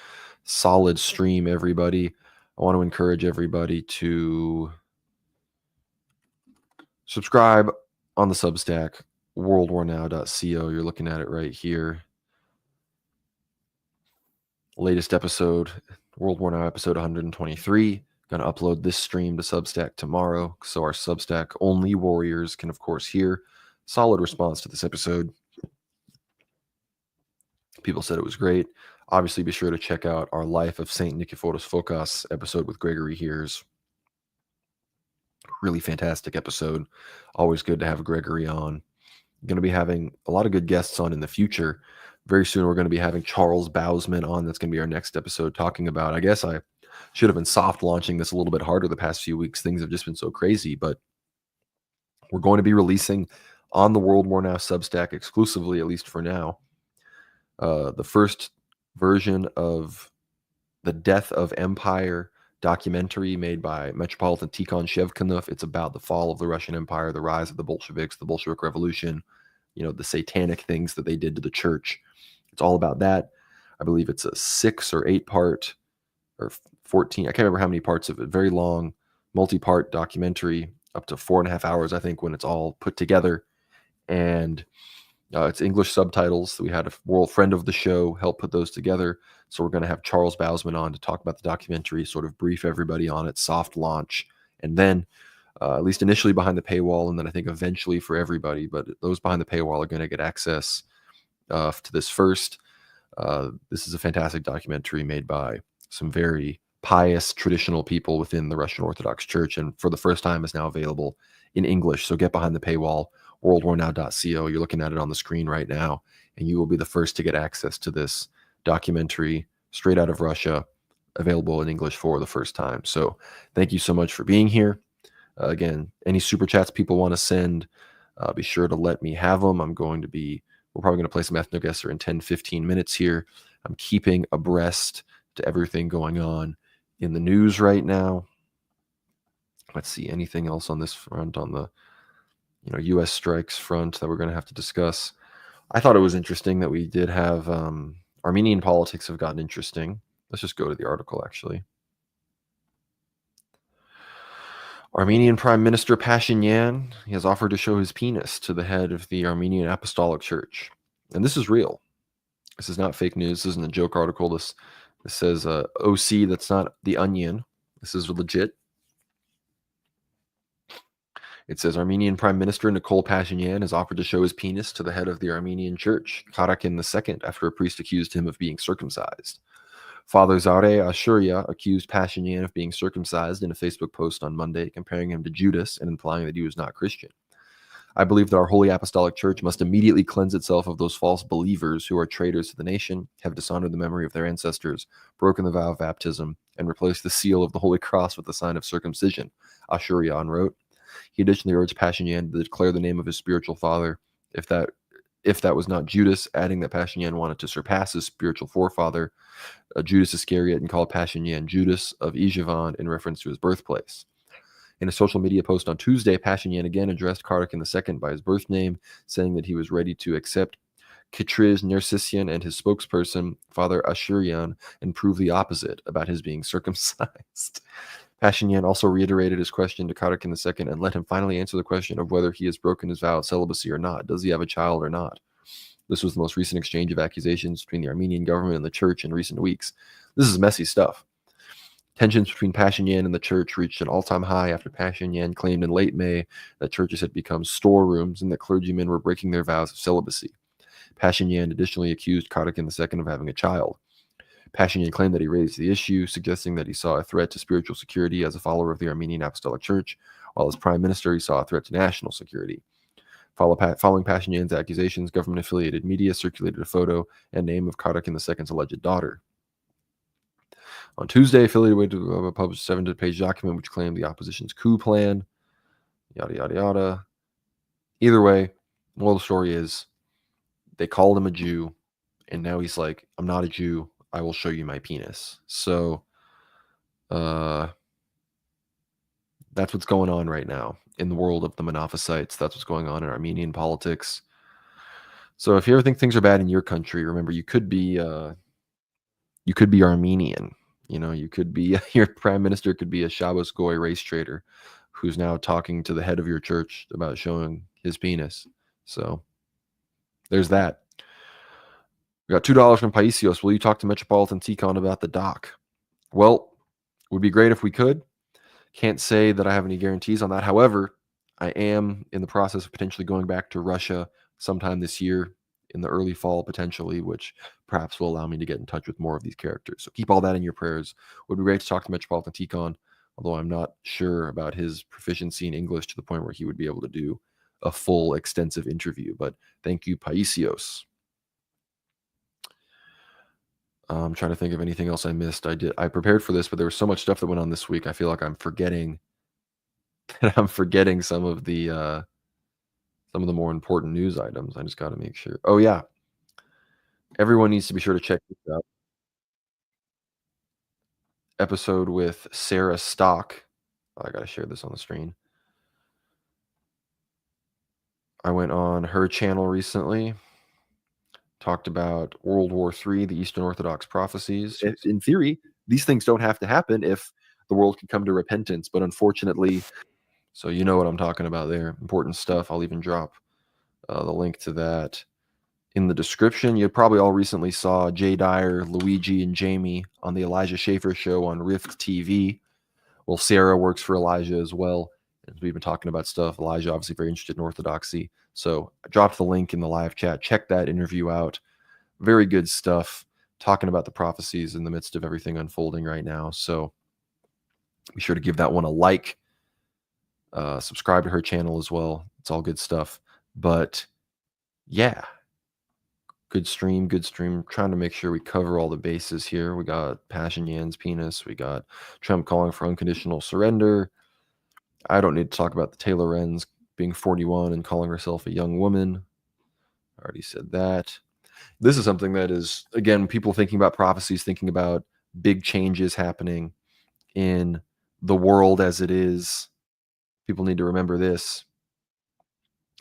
Solid stream, everybody. I want to encourage everybody to subscribe on the Substack, worldwarnow.co. You're looking at it right here. Latest episode, World War Now episode 123. Going to upload this stream to Substack tomorrow, so our Substack only warriors can, of course, hear. Solid response to this episode. People said it was great. Obviously, be sure to check out our Life of Saint Nikiforos Fokas episode with Gregory Hears. Really fantastic episode. Always good to have Gregory on. Going to be having a lot of good guests on in the future. Very soon, we're going to be having Charles Bousman on. That's going to be our next episode, talking about, I guess I should have been soft launching this a little bit harder the past few weeks. Things have just been so crazy, but we're going to be releasing on the World War Now Substack exclusively, at least for now, the first version of the Death of Empire documentary made by Metropolitan Tikhon Shevkunov. It's about the fall of the Russian Empire, the rise of the Bolsheviks, the Bolshevik Revolution, the satanic things that they did to the church. It's all about that. I believe it's a 6 or 8 part or 14. I can't remember how many parts of it. Very long, multi-part documentary, up to 4.5 hours, I think, when it's all put together. And it's English subtitles. We had a world friend of the show help put those together. So we're going to have Charles Bousman on to talk about the documentary, sort of brief everybody on it, soft launch, and then at least initially behind the paywall, and then I think eventually for everybody. But those behind the paywall are going to get access to this first. This is a fantastic documentary made by some very pious traditional people within the Russian Orthodox Church, and for the first time is now available in English. So get behind the paywall, worldwarnow.co. You're looking at it on the screen right now, and you will be the first to get access to this documentary straight out of Russia, available in English for the first time. So thank you so much for being here. Again, any super chats people want to send, be sure to let me have them. We're probably going to play some Ethnogesser in 10-15 minutes here. I'm keeping abreast to everything going on in the news right now. Let's see, anything else on this front, on the U.S. strikes front that we're going to have to discuss. I thought it was interesting that we did have Armenian politics have gotten interesting. Let's just go to the article, actually. Armenian Prime Minister Pashinyan, he has offered to show his penis to the head of the Armenian Apostolic Church. And this is real. This is not fake news. This isn't a joke article. This says OC, that's not The Onion. This is legit. It says Armenian Prime Minister Nikol Pashinyan has offered to show his penis to the head of the Armenian Church, Karakin II, after a priest accused him of being circumcised. Father Zare Ashuria accused Pashinyan of being circumcised in a Facebook post on Monday, comparing him to Judas and implying that he was not Christian. I believe that our Holy Apostolic Church must immediately cleanse itself of those false believers who are traitors to the nation, have dishonored the memory of their ancestors, broken the vow of baptism, and replaced the seal of the Holy Cross with the sign of circumcision, Ashurian wrote. He additionally urged Pashinyan to declare the name of his spiritual father, if that was not Judas, adding that Pashinyan wanted to surpass his spiritual forefather, Judas Iscariot, and called Pashinyan Judas of Ijevan in reference to his birthplace. In a social media post on Tuesday, Pashinyan again addressed Karakin II by his birth name, saying that he was ready to accept Kitriz Nersisyan and his spokesperson, Father Ashurian, and prove the opposite about his being circumcised. Pashinyan also reiterated his question to Karakin II and let him finally answer the question of whether he has broken his vow of celibacy or not. Does he have a child or not? This was the most recent exchange of accusations between the Armenian government and the church in recent weeks. This is messy stuff. Tensions between Pashinyan and the church reached an all-time high after Pashinyan claimed in late May that churches had become storerooms and that clergymen were breaking their vows of celibacy. Pashinyan additionally accused Karakin II of having a child. Pashinyan claimed that he raised the issue, suggesting that he saw a threat to spiritual security as a follower of the Armenian Apostolic Church, while as prime minister he saw a threat to national security. Following Pashinyan's accusations, government-affiliated media circulated a photo and name of Karakin II's alleged daughter. On Tuesday, affiliated published a 7-page document which claimed the opposition's coup plan, yada, yada, yada. Either way, moral of the story is they called him a Jew, and now he's like, I'm not a Jew. I will show you my penis. So that's what's going on right now in the world of the Monophysites. That's what's going on in Armenian politics. So if you ever think things are bad in your country, remember you could be Armenian. You could be your prime minister could be a Shabbos Goy race trader who's now talking to the head of your church about showing his penis. So there's that. We got $2 from Paisios. Will you talk to Metropolitan Ticon about the doc? Well, it would be great if we could. Can't say that I have any guarantees on that. However, I am in the process of potentially going back to Russia sometime this year, in the early fall potentially, which perhaps will allow me to get in touch with more of these characters. So keep all that in your prayers. It would be great to talk to Metropolitan Ticon, although I'm not sure about his proficiency in English to the point where he would be able to do a full, extensive interview. But thank you, Paisios. I'm trying to think of anything else I missed. I prepared for this, but there was so much stuff that went on this week. I feel like I'm forgetting some of the more important news items. I just got to make sure. Oh yeah, everyone needs to be sure to check this out. Episode with Sarah Stock. Oh, I got to share this on the screen. I went on her channel recently. Talked about World War III, the Eastern Orthodox prophecies. In theory, these things don't have to happen if the world can come to repentance. But unfortunately, so you know what I'm talking about there. Important stuff. I'll even drop the link to that in the description. You probably all recently saw Jay Dyer, Luigi, and Jamie on the Elijah Schaefer show on Rift TV. Well, Sarah works for Elijah as well. And we've been talking about stuff. Elijah, obviously very interested in Orthodoxy. So I dropped the link in the live chat. Check that interview out. Very good stuff. talking about the prophecies in the midst of everything unfolding right now. So be sure to give that one a like. Subscribe to her channel as well. It's all good stuff. But yeah, good stream. Trying to make sure we cover all the bases here. We got Pashinyan's penis. We got Trump calling for unconditional surrender. I don't need to talk about the Taylor Wrens being 41 and calling herself a young woman. I already said that. This is something that is, again, people thinking about prophecies, thinking about big changes happening in the world as it is. People need to remember this.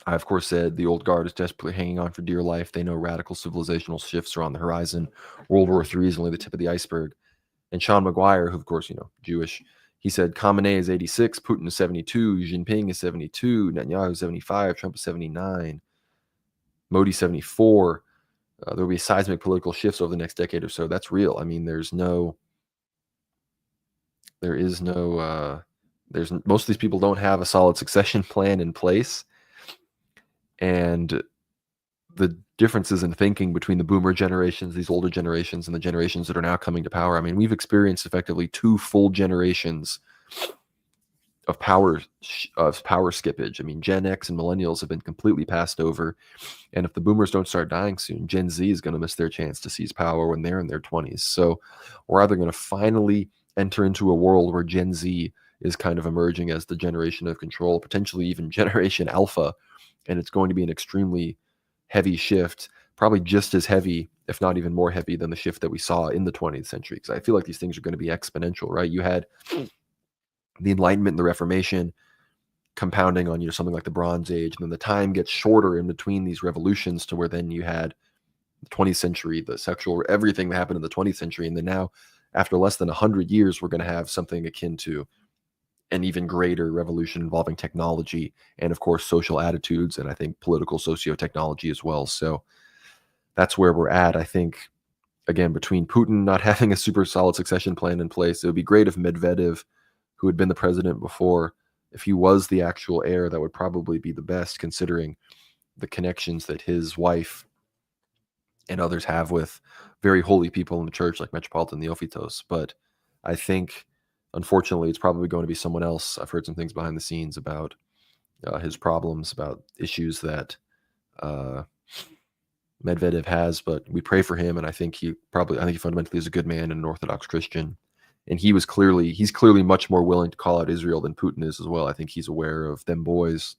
I, of course, said the old guard is desperately hanging on for dear life. They know radical civilizational shifts are on the horizon. World War III is only the tip of the iceberg. And Sean McGuire, who, of course, Jewish, he said Khamenei is 86, Putin is 72, Jinping is 72, Netanyahu is 75, Trump is 79, Modi 74. There will be seismic political shifts over the next decade or so. That's real. I mean, most of these people don't have a solid succession plan in place. And the differences in thinking between the boomer generations, these older generations, and the generations that are now coming to power. I mean, we've experienced effectively 2 full generations of power skippage. I mean, Gen X and millennials have been completely passed over. And if the boomers don't start dying soon, Gen Z is going to miss their chance to seize power when they're in their 20s. So we're either going to finally enter into a world where Gen Z is kind of emerging as the generation of control, potentially even Generation Alpha, and it's going to be an extremely heavy shift, probably just as heavy, if not even more heavy than the shift that we saw in the 20th century. Because I feel like these things are going to be exponential, right? You had the Enlightenment and the Reformation compounding on, something like the Bronze Age, and then the time gets shorter in between these revolutions to where then you had the 20th century, the sexual, everything that happened in the 20th century. And then now, after less than 100 years, we're going to have something akin to an even greater revolution involving technology and, of course, social attitudes, and I think political socio-technology as well. So that's where we're at. I think, again, between Putin not having a super solid succession plan in place, it would be great if Medvedev, who had been the president before, if he was the actual heir, that would probably be the best, considering the connections that his wife and others have with very holy people in the church, like Metropolitan Neophytos. But I think, unfortunately, it's probably going to be someone else. I've heard some things behind the scenes about his problems, about issues that Medvedev has, but we pray for him, and I think he fundamentally is a good man and an Orthodox Christian. And he's clearly much more willing to call out Israel than Putin is as well. I think he's aware of them boys,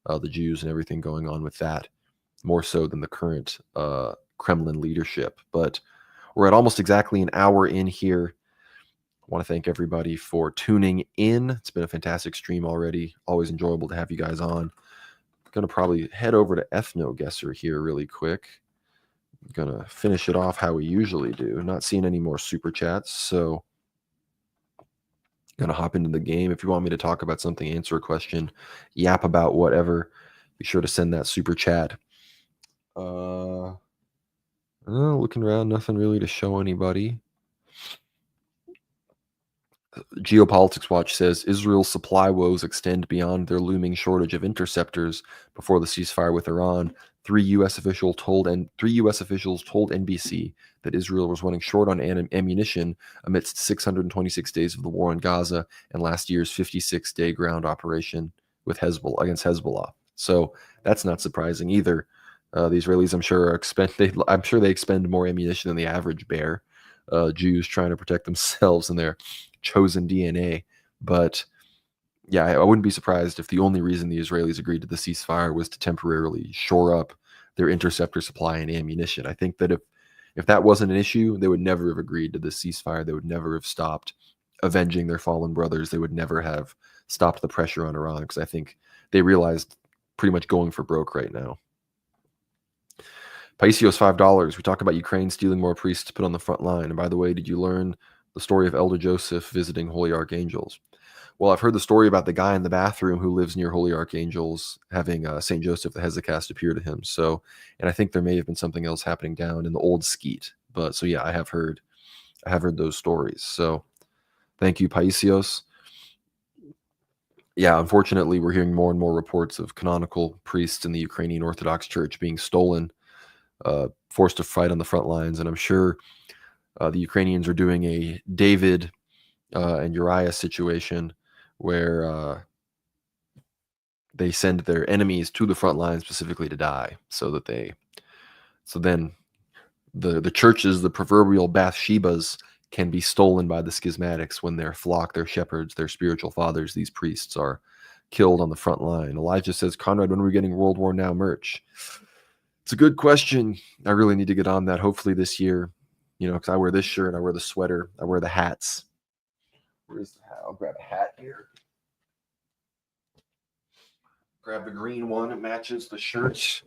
the Jews, and everything going on with that, more so than the current Kremlin leadership. But we're at almost exactly an hour in here. I want to thank everybody for tuning in. It's been a fantastic stream already. Always enjoyable to have you guys on. I'm going to probably head over to Ethnogesser here really quick. I'm going to finish it off how we usually do. Not seeing any more super chats, so going to hop into the game. If you want me to talk about something, answer a question, yap about whatever, be sure to send that super chat. Looking around, nothing really to show anybody. Geopolitics Watch says Israel's supply woes extend beyond their looming shortage of interceptors before the ceasefire with Iran. Three U.S. officials told NBC that Israel was running short on ammunition amidst 626 days of the war in Gaza and last year's 56-day ground operation with against Hezbollah. So that's not surprising either. The Israelis, I'm sure they expend more ammunition than the average bear. Jews trying to protect themselves and their chosen DNA. But yeah, I wouldn't be surprised if the only reason the Israelis agreed to the ceasefire was to temporarily shore up their interceptor supply and ammunition. I think that if that wasn't an issue, they would never have agreed to the ceasefire. They would never have stopped avenging their fallen brothers. They would never have stopped the pressure on Iran, because I think they realized pretty much going for broke right now. Paisios, $5. We talk about Ukraine stealing more priests to put on the front line. And by the way, did you learn the story of Elder Joseph visiting Holy Archangels? Well, I've heard the story about the guy in the bathroom who lives near Holy Archangels having St. Joseph the Hesychast appear to him. So, and I think there may have been something else happening down in the old skeet. But so yeah, I have heard those stories. So thank you, Paisios. Yeah, unfortunately, we're hearing more and more reports of canonical priests in the Ukrainian Orthodox Church being stolen, forced to fight on the front lines. And I'm sure the Ukrainians are doing a David and Uriah situation where they send their enemies to the front line specifically to die, so then the churches, the proverbial Bathshebas, can be stolen by the schismatics when their flock, their shepherds, their spiritual fathers, these priests, are killed on the front line. Elijah says, Conrad, when are we getting World War Now merch? It's a good question. I really need to get on that, hopefully this year, because I wear this shirt, I wear the sweater, I wear the hats. Where's the hat? I'll grab a hat here. Grab the green one. It matches the shirt.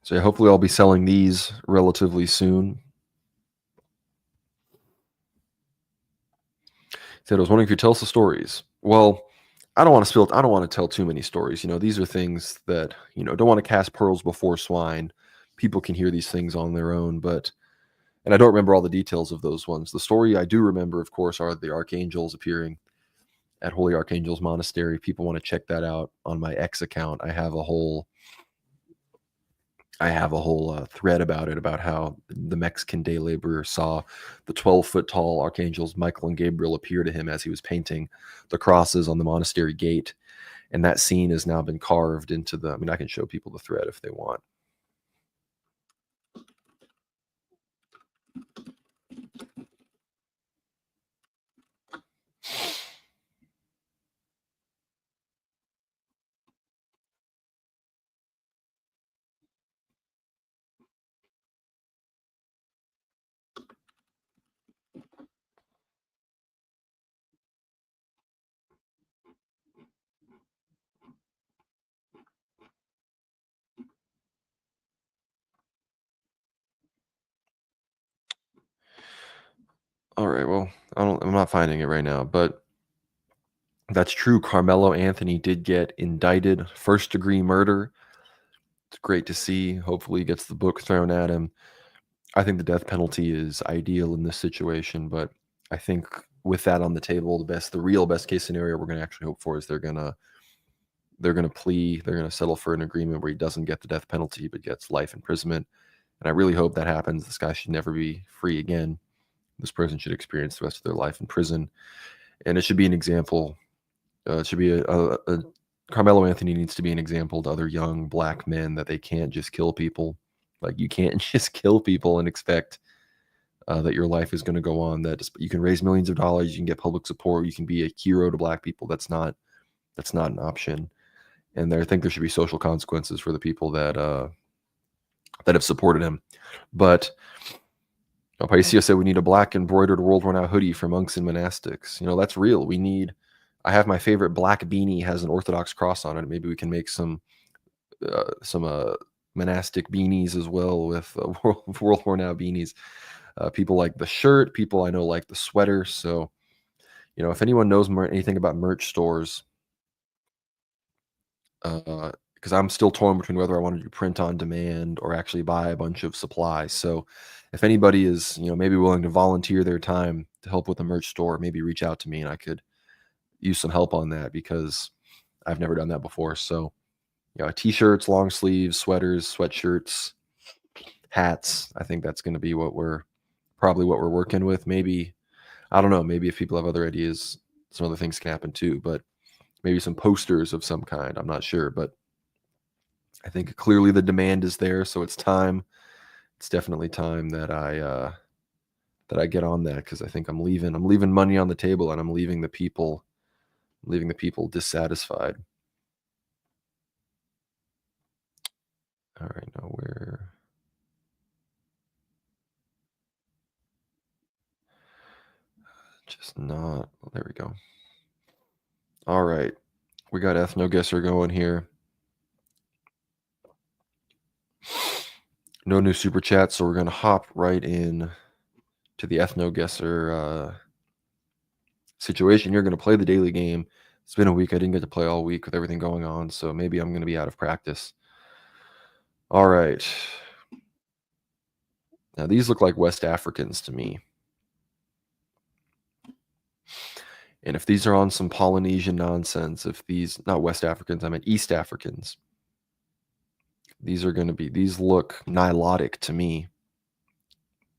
So yeah, hopefully I'll be selling these relatively soon. Said, I was wondering if you tell us the stories. Well, I don't want to tell too many stories. These are things that, don't want to cast pearls before swine. People can hear these things on their own, and I don't remember all the details of those ones. The story I do remember, of course, are the archangels appearing at Holy Archangels Monastery. If people want to check that out on my X account, I have a whole thread about it, about how the Mexican day laborer saw the 12-foot tall archangels Michael and Gabriel appear to him as he was painting the crosses on the monastery gate. And that scene has now been carved into I can show people the thread if they want. All right, well, I'm not finding it right now, but that's true. Carmelo Anthony did get indicted, first-degree murder. It's great to see. Hopefully he gets the book thrown at him. I think the death penalty is ideal in this situation, but I think with that on the table, the real best case scenario we're going to actually hope for is they're going to plea, they're going to settle for an agreement where he doesn't get the death penalty but gets life imprisonment. And I really hope that happens. This guy should never be free again. This person should experience the rest of their life in prison, and it should be an example. It should be Carmelo Anthony needs to be an example to other young black men that they can't just kill people. Like, you can't just kill people and expect that your life is going to go on. That you can raise millions of dollars, you can get public support, you can be a hero to black people. That's not an option. And I think there should be social consequences for the people that have supported him. But Paisio said we need a black embroidered World War Now hoodie for monks and monastics. That's real. I have my favorite black beanie, has an Orthodox cross on it. Maybe we can make some monastic beanies as well with World War Now beanies. People like the shirt. People I know like the sweater. So, if anyone knows anything about merch stores, because I'm still torn between whether I want to do print on demand or actually buy a bunch of supplies. So if anybody is, maybe willing to volunteer their time to help with a merch store, maybe reach out to me and I could use some help on that, because I've never done that before. So, t-shirts, long sleeves, sweaters, sweatshirts, hats. I think that's going to be what we're working with. Maybe, I don't know, maybe if people have other ideas, some other things can happen too, but maybe some posters of some kind. I'm not sure, but I think clearly the demand is there. So it's time. It's definitely time that I get on that, because I think I'm leaving money on the table, and I'm leaving the people dissatisfied. All right, now we're just not. Well, there we go. All right, we got Ethnogesser going here. No new super chats, so we're gonna hop right in to the Ethnogesser situation. You're gonna play the daily game. It's been a week. I didn't get to play all week with everything going on, so maybe I'm gonna be out of practice. All right. Now these look like West Africans to me. And if these are on some Polynesian nonsense, if these, not West Africans, I meant East Africans, these look Nilotic to me.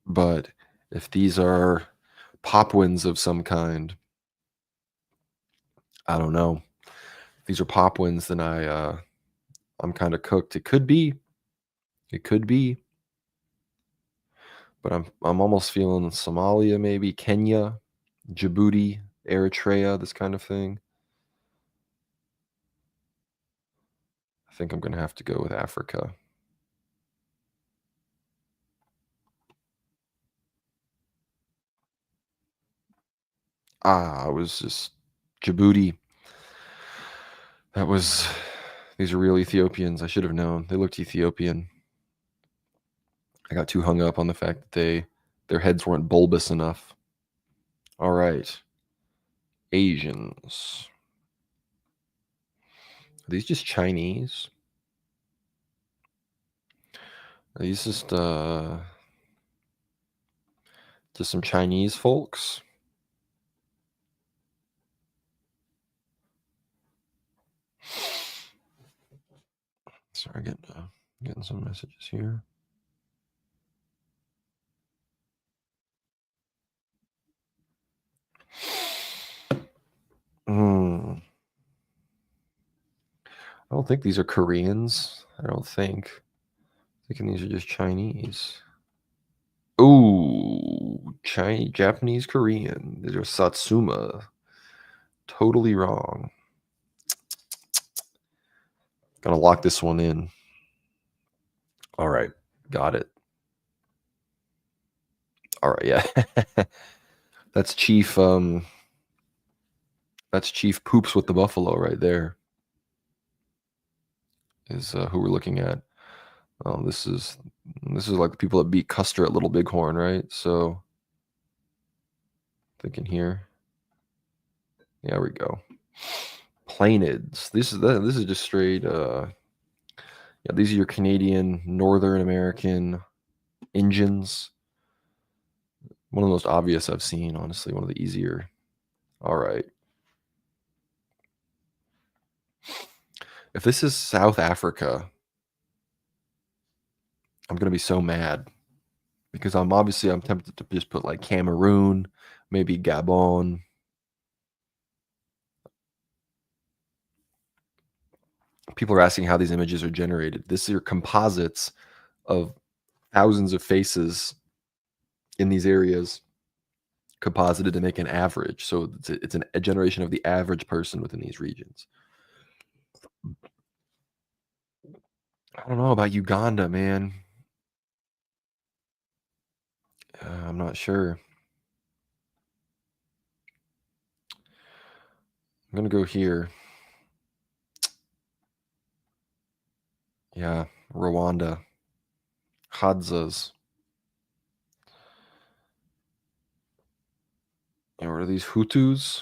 But if these are Papuans of some kind, I don't know. If these are Papuans, then I'm kind of cooked. It could be. But I'm almost feeling Somalia, maybe Kenya, Djibouti, Eritrea, this kind of thing. I think I'm going to have to go with Africa. I was just Djibouti. These are real Ethiopians. I should have known. They looked Ethiopian. I got too hung up on the fact that their heads weren't bulbous enough. All right. Asians. Are these just Chinese? Are these just some Chinese folks? Sorry, getting some messages here. I don't think these are Koreans. I don't think. I'm thinking these are just Chinese. Ooh, Japanese, Korean. These are Satsuma. Totally wrong. Gotta lock this one in. All right, got it. All right, yeah. That's Chief. That's Chief Poops with the Buffalo right there. Is who we're looking at. This is like the people that beat Custer at Little Bighorn, right? So thinking here. There we go. Plainids. This is just straight. Yeah, these are your Canadian, Northern American Indians. One of the most obvious I've seen, honestly. One of the easier. All right. If this is South Africa, I'm going to be so mad because I'm tempted to just put like Cameroon, maybe Gabon. People are asking how these images are generated. These are composites of thousands of faces in these areas composited to make an average. So it's a generation of the average person within these regions. I don't know about Uganda, man. I'm not sure. I'm going to go here. Yeah, Rwanda. Hadzas. And what are these Hutus?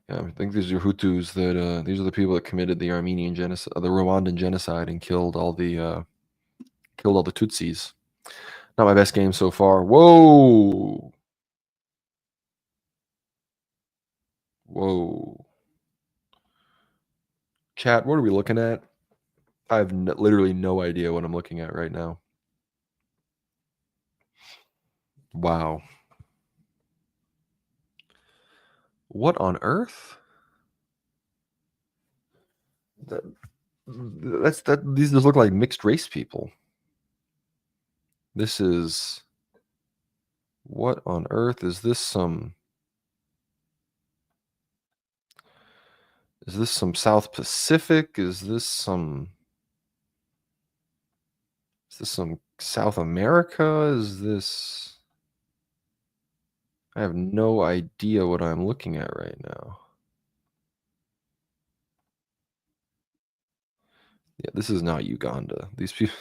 Yeah, I think these are Hutus that these are the people that committed the Armenian genocide, the Rwandan genocide, and killed all the Tutsis. Not my best game so far. Whoa. Chat, what are we looking at? I have literally no idea what I'm looking at right now. Wow. What on earth? These just look like mixed race people. This is, what on earth is this? Some South Pacific? Is this some South America? I have no idea what I'm looking at right now. Yeah, this is not Uganda. These people.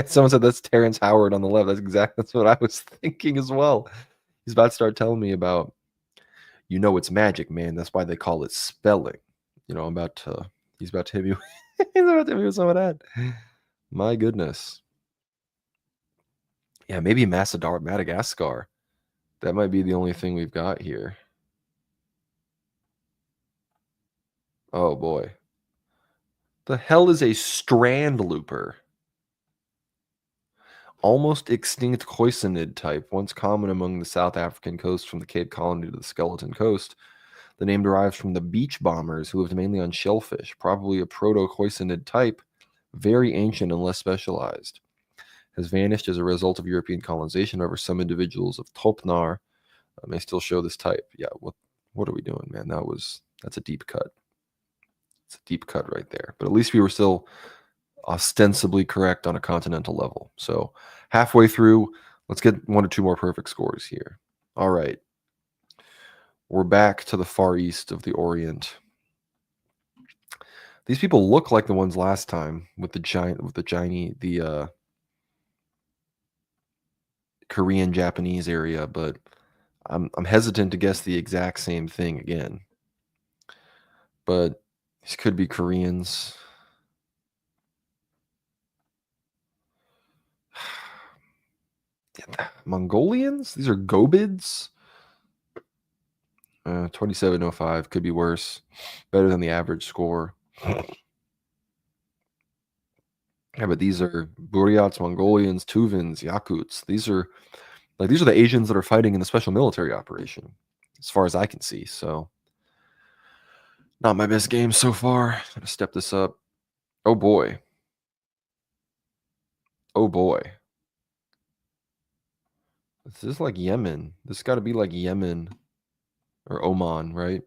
Someone said that's Terrence Howard on the left. That's what I was thinking as well. He's about to start telling me about, it's magic, man. That's why they call it spelling. He's about to hit me. He's about to hit me with some of that. My goodness. Yeah, maybe Madagascar. That might be the only thing we've got here. Oh boy. The hell is a strand looper? Almost extinct choisinid type, once common among the South African coast from the Cape Colony to the Skeleton Coast. The name derives from the beach bombers who lived mainly on shellfish, probably a proto-choisinid type, very ancient and less specialized. Has vanished as a result of European colonization. However, some individuals of Topnar may still show this type. Yeah, what are we doing, man? That's a deep cut. It's a deep cut right there. But at least we were still ostensibly correct on a continental level. So halfway through, let's get 1 or 2 more perfect scores here. All right. We're back to the far east of the Orient. These people look like the ones last time with the Korean Japanese area, but I'm hesitant to guess the exact same thing again. But these could be Koreans. Mongolians? These are Gobids? 2705 could be worse. Better than the average score. Yeah, but these are Buryats, Mongolians, Tuvans, Yakuts. These are the Asians that are fighting in the special military operation, as far as I can see. So, not my best game so far. I'm gonna step this up. Oh boy. Oh boy. This is like Yemen. This got to be like Yemen or Oman, right?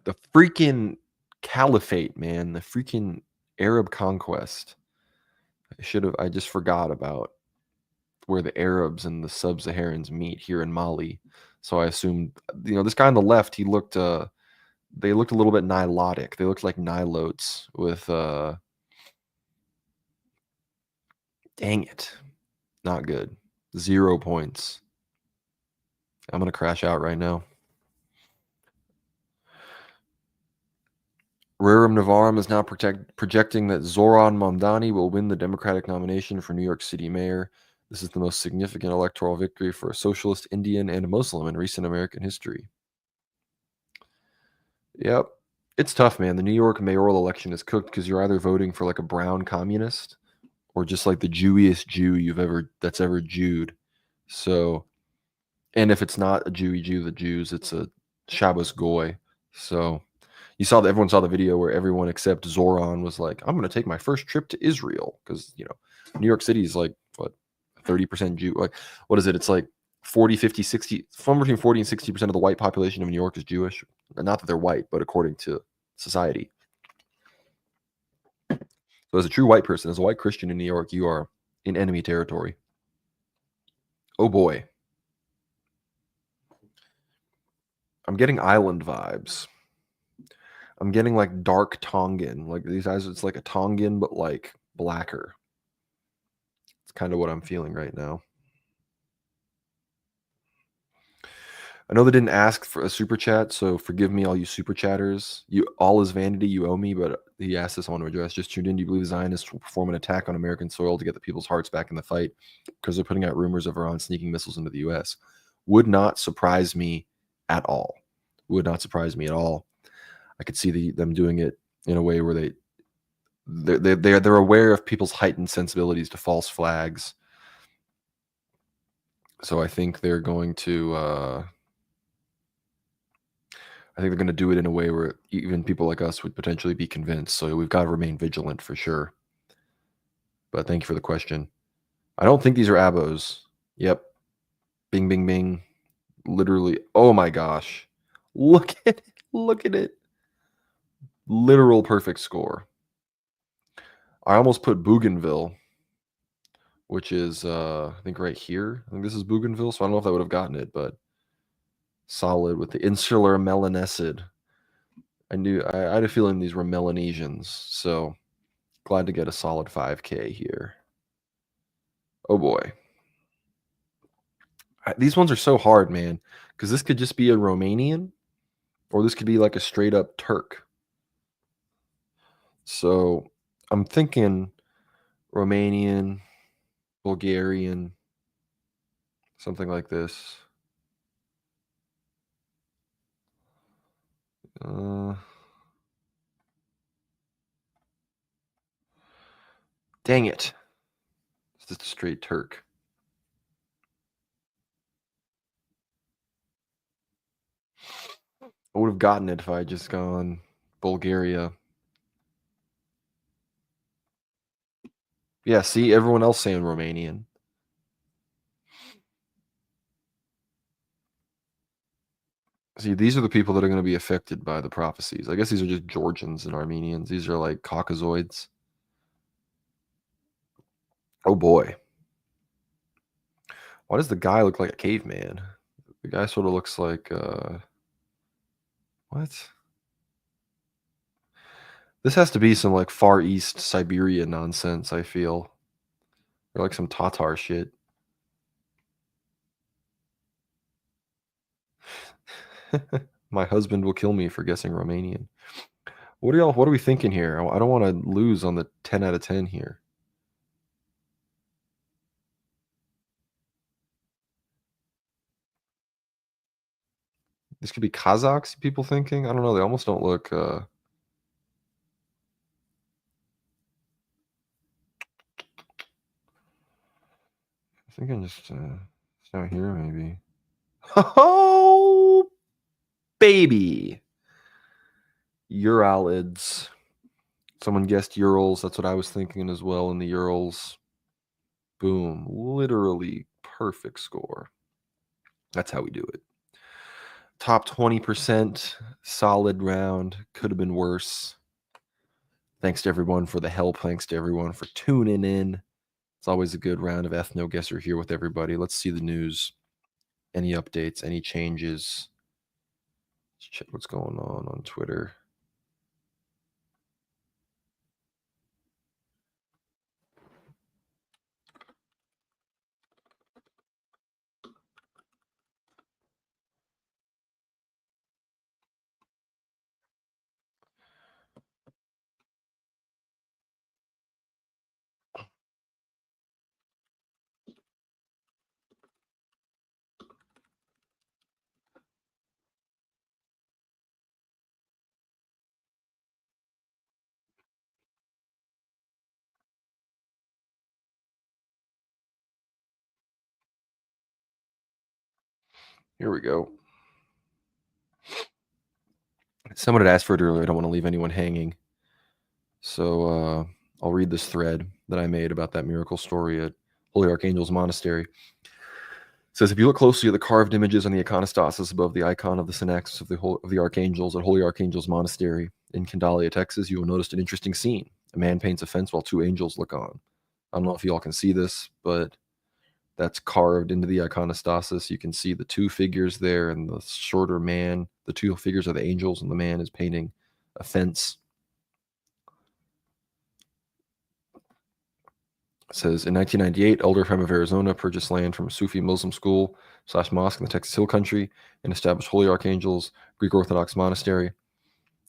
The freaking caliphate, man. The freaking Arab conquest. I just forgot about where the Arabs and the sub-Saharans meet here in Mali. So I assumed, this guy on the left, they looked a little bit Nilotic. They looked like Nilotes with, dang it. Not good. 0 points. I'm going to crash out right now. Rerum Novarum is now projecting that Zoran Mamdani will win the Democratic nomination for New York City mayor. This is the most significant electoral victory for a socialist, Indian, and a Muslim in recent American history. Yep. It's tough, man. The New York mayoral election is cooked because you're either voting for like a brown communist or just like the Jewiest Jew that's ever Jewed. So, and if it's not a Jewy Jew, the Jews, it's a Shabbos Goy. So everyone saw the video where everyone except Zoran was like, I'm going to take my first trip to Israel because, New York City is like, what, 30% Jew? Like, what is it? It's like 40, 50, 60, somewhere between 40 and 60% of the white population of New York is Jewish. Not that they're white, but according to society. So as a true white person, as a white Christian in New York, you are in enemy territory. Oh boy. I'm getting island vibes. I'm getting like dark Tongan. Like these guys, it's like a Tongan, but like blacker. It's kind of what I'm feeling right now. I know they didn't ask for a super chat, so forgive me, all you super chatters. All is vanity, you owe me, but he asked this, I want to address. Just tuned in. Do you believe Zionists will perform an attack on American soil to get the people's hearts back in the fight because they're putting out rumors of Iran sneaking missiles into the U.S.? Would not surprise me at all. Would not surprise me at all. I could see them doing it in a way where they're aware of people's heightened sensibilities to false flags. So I think they're going to. I think they're going to do it in a way where even people like us would potentially be convinced. So we've got to remain vigilant for sure. But thank you for the question. I don't think these are abos. Yep. Bing, bing, bing. Literally. Oh my gosh. Look at it. Look at it. Literal perfect score. I almost put Bougainville, which is, I think right here. I think this is Bougainville. So I don't know if I would have gotten it, but solid with the insular Melanesid. I had a feeling these were Melanesians, so glad to get a solid 5K here. Oh boy. These ones are so hard, man, because this could just be a Romanian, Or this could be like a straight up Turk. So I'm thinking Romanian, Bulgarian, something like this. Dang it. It's just a straight Turk. I would have gotten it if I had just gone Bulgaria. Yeah, see, everyone else saying Romanian. See, these are the people that are going to be affected by the prophecies. I guess these are just Georgians and Armenians. These are like Caucasoids. Oh boy. Why does the guy look like a caveman? The guy sort of looks like, what? This has to be some like Far East Siberia nonsense, I feel. Or like some Tatar shit. My husband will kill me for guessing Romanian. What are we thinking here? I don't want to lose on the 10 out of 10 here. This could be Kazakhs, people thinking? I don't know. They almost don't look... I think I'm just... it's not here, maybe. Oh, baby! Uralids. Someone guessed Urals. That's what I was thinking as well in the Urals. Boom. Literally perfect score. That's how we do it. Top 20%. Solid round. Could have been worse. Thanks to everyone for the help. Thanks to everyone for tuning in. It's always a good round of Ethnogesser here with everybody. Let's see the news. Any updates, any changes. Let's check what's going on Twitter. Here we go. Someone had asked for it earlier. I don't want to leave anyone hanging. So I'll read this thread that I made about that miracle story at Holy Archangel's Monastery. It says, if you look closely at the carved images on the iconostasis above the icon of the synaxis of the archangels at Holy Archangel's Monastery in Candalia, Texas, you will notice an interesting scene. A man paints a fence while two angels look on. I don't know if you all can see this, but that's carved into the iconostasis. You can see the two figures there, and the shorter man, the two figures are the angels, and the man is painting a fence. It says, in 1998, Elder Ephraim of Arizona purchased land from a Sufi Muslim school / mosque in the Texas Hill Country and established Holy Archangel's Greek Orthodox Monastery.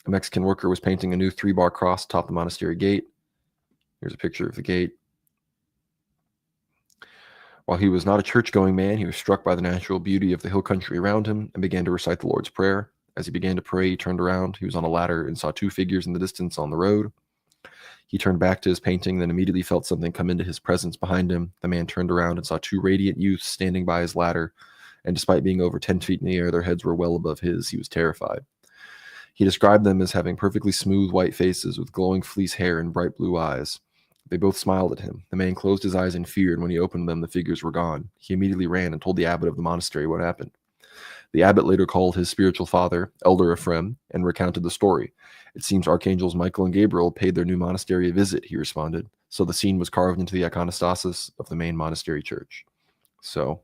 A Mexican worker was painting a new 3-bar cross atop the monastery gate. Here's a picture of the gate. While he was not a church-going man, he was struck by the natural beauty of the hill country around him and began to recite the Lord's Prayer. As he began to pray, he turned around. He was on a ladder and saw two figures in the distance on the road. He turned back to his painting, then immediately felt something come into his presence behind him. The man turned around and saw two radiant youths standing by his ladder, and despite being over 10 feet in the air, their heads were well above his. He was terrified. He described them as having perfectly smooth white faces with glowing fleece hair and bright blue eyes. They both smiled at him. The man closed his eyes in fear, and when he opened them, the figures were gone. He immediately ran and told the abbot of the monastery what happened. The abbot later called his spiritual father, Elder Ephraim, and recounted the story. It seems archangels Michael and Gabriel paid their new monastery a visit, he responded. So the scene was carved into the iconostasis of the main monastery church. So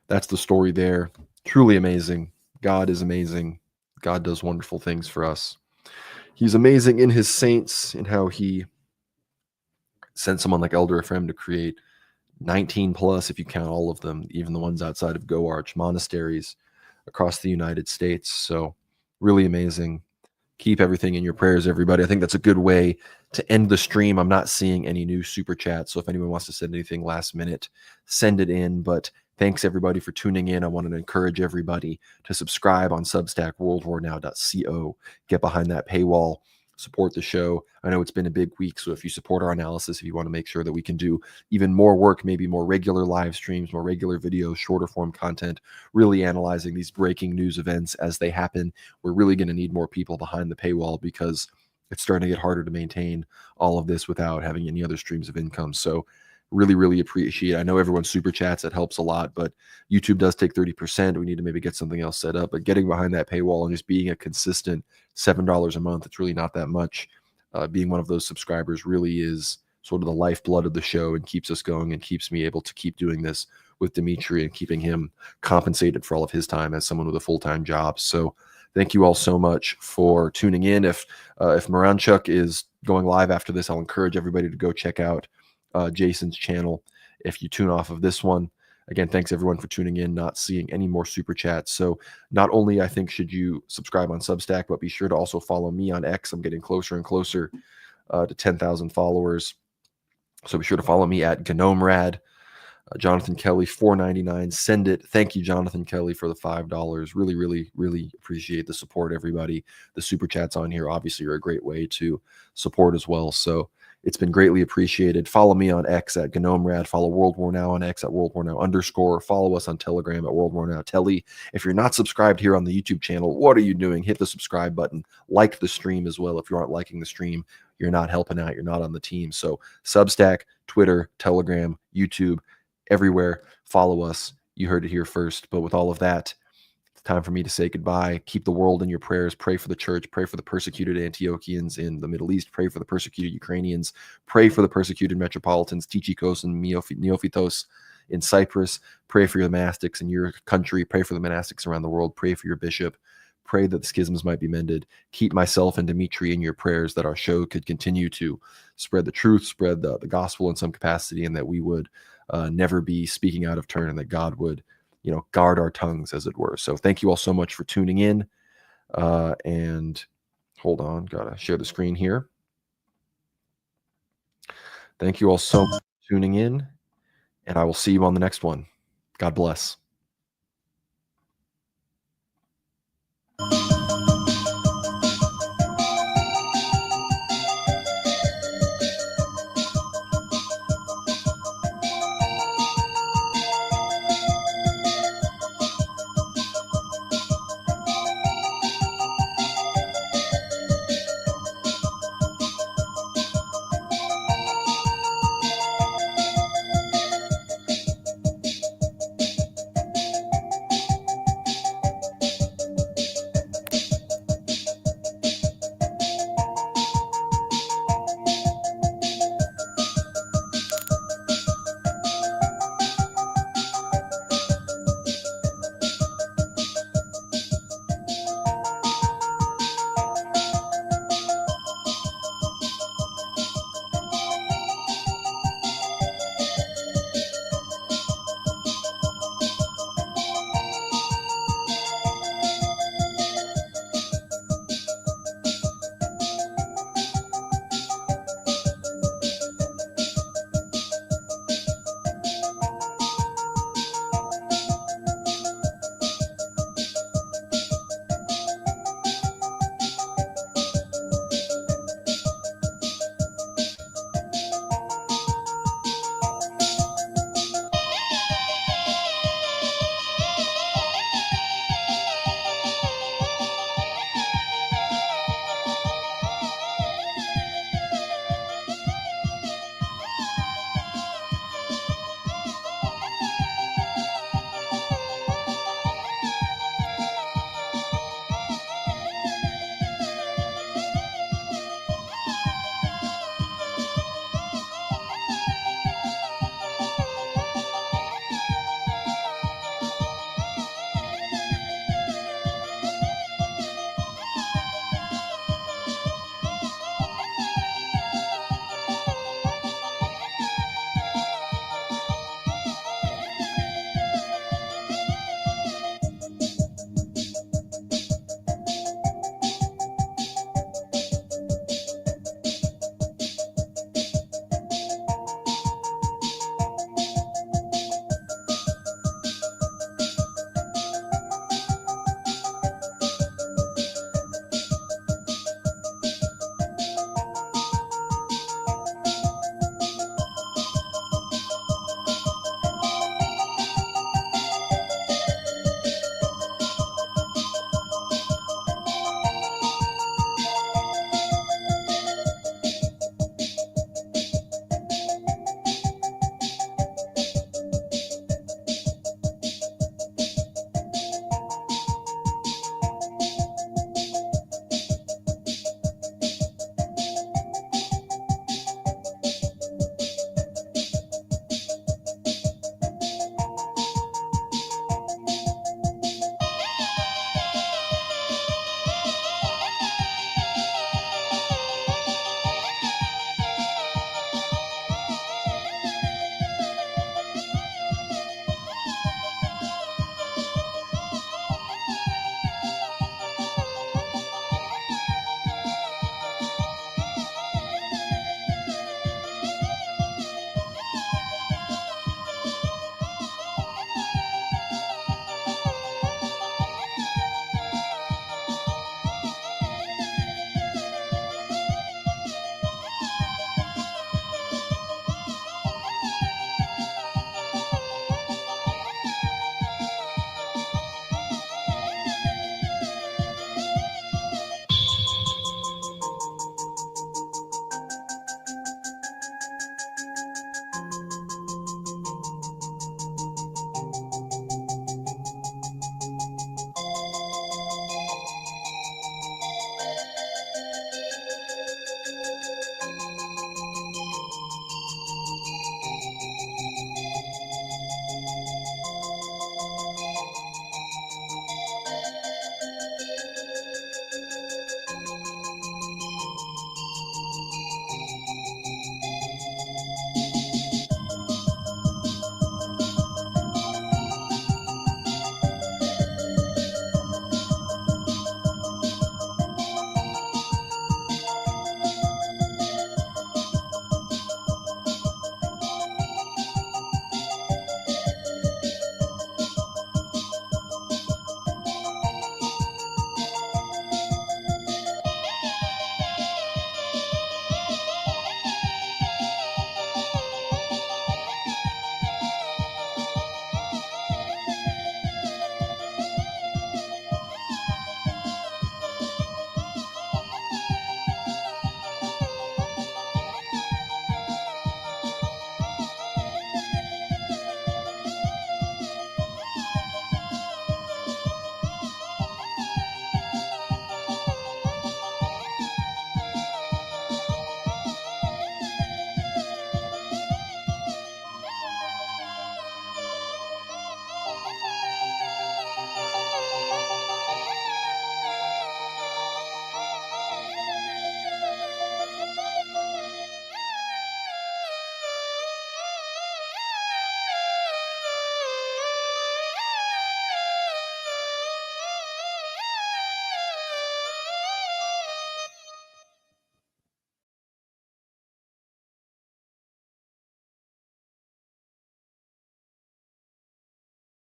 that's the story there. Truly amazing. God is amazing. God does wonderful things for us. He's amazing in his saints, in how he sent someone like Elder Ephraim to create 19 plus, if you count all of them, even the ones outside of Go Arch monasteries across the United States. So Really amazing. Keep everything in your prayers, everybody. I think that's a good way to end the stream. I'm not seeing any new super chats, so if anyone wants to send anything last minute, send it in. But thanks everybody for tuning in. I wanted to encourage everybody to subscribe on Substack, worldwarnow.co. Get behind that paywall. Support the show. I know it's been a big week, so if you support our analysis, if you want to make sure that we can do even more work, maybe more regular live streams, more regular videos, shorter form content, really analyzing these breaking news events as they happen, we're really going to need more people behind the paywall because it's starting to get harder to maintain all of this without having any other streams of income. So really, really appreciate it. I know everyone super chats, that helps a lot, but YouTube does take 30%. We need to maybe get something else set up, but getting behind that paywall and just being a consistent $7 a month, it's really not that much. Being one of those subscribers really is sort of the lifeblood of the show and keeps us going and keeps me able to keep doing this with Dimitri and keeping him compensated for all of his time as someone with a full-time job. So thank you all so much for tuning in. If Moranchuk is going live after this, I'll encourage everybody to go check out Jason's channel if you tune off of this one. Again, thanks everyone for tuning in, not seeing any more super chats. So not only I think should you subscribe on Substack, but be sure to also follow me on X. I'm getting closer and closer to 10,000 followers. So be sure to follow me at Gnomrad. Jonathan Kelly, $4.99. Send it. Thank you, Jonathan Kelly, for the $5. Really, really, really appreciate the support, everybody. The super chats on here obviously are a great way to support as well. So it's been greatly appreciated. Follow me on X at Gnomrad. Follow World War Now on X at World War Now _. Follow us on Telegram at World War Now Telly. If you're not subscribed here on the YouTube channel, what are you doing? Hit the subscribe button. Like the stream as well. If you aren't liking the stream, you're not helping out. You're not on the team. So Substack, Twitter, Telegram, YouTube, everywhere. Follow us. You heard it here first. But with all of that, it's time for me to say goodbye. Keep the world in your prayers. Pray for the church. Pray for the persecuted Antiochians in the Middle East. Pray for the persecuted Ukrainians. Pray for the persecuted metropolitans, Tychikos and Neophytos in Cyprus. Pray for your monastics in your country. Pray for the monastics around the world. Pray for your bishop. Pray that the schisms might be mended. Keep myself and Dimitri in your prayers, that our show could continue to spread the truth, spread the gospel in some capacity, and that we would never be speaking out of turn, and that God would, guard our tongues, as it were. So thank you all so much for tuning in. And hold on, gotta share the screen here. Thank you all so much for tuning in, and I will see you on the next one. God bless.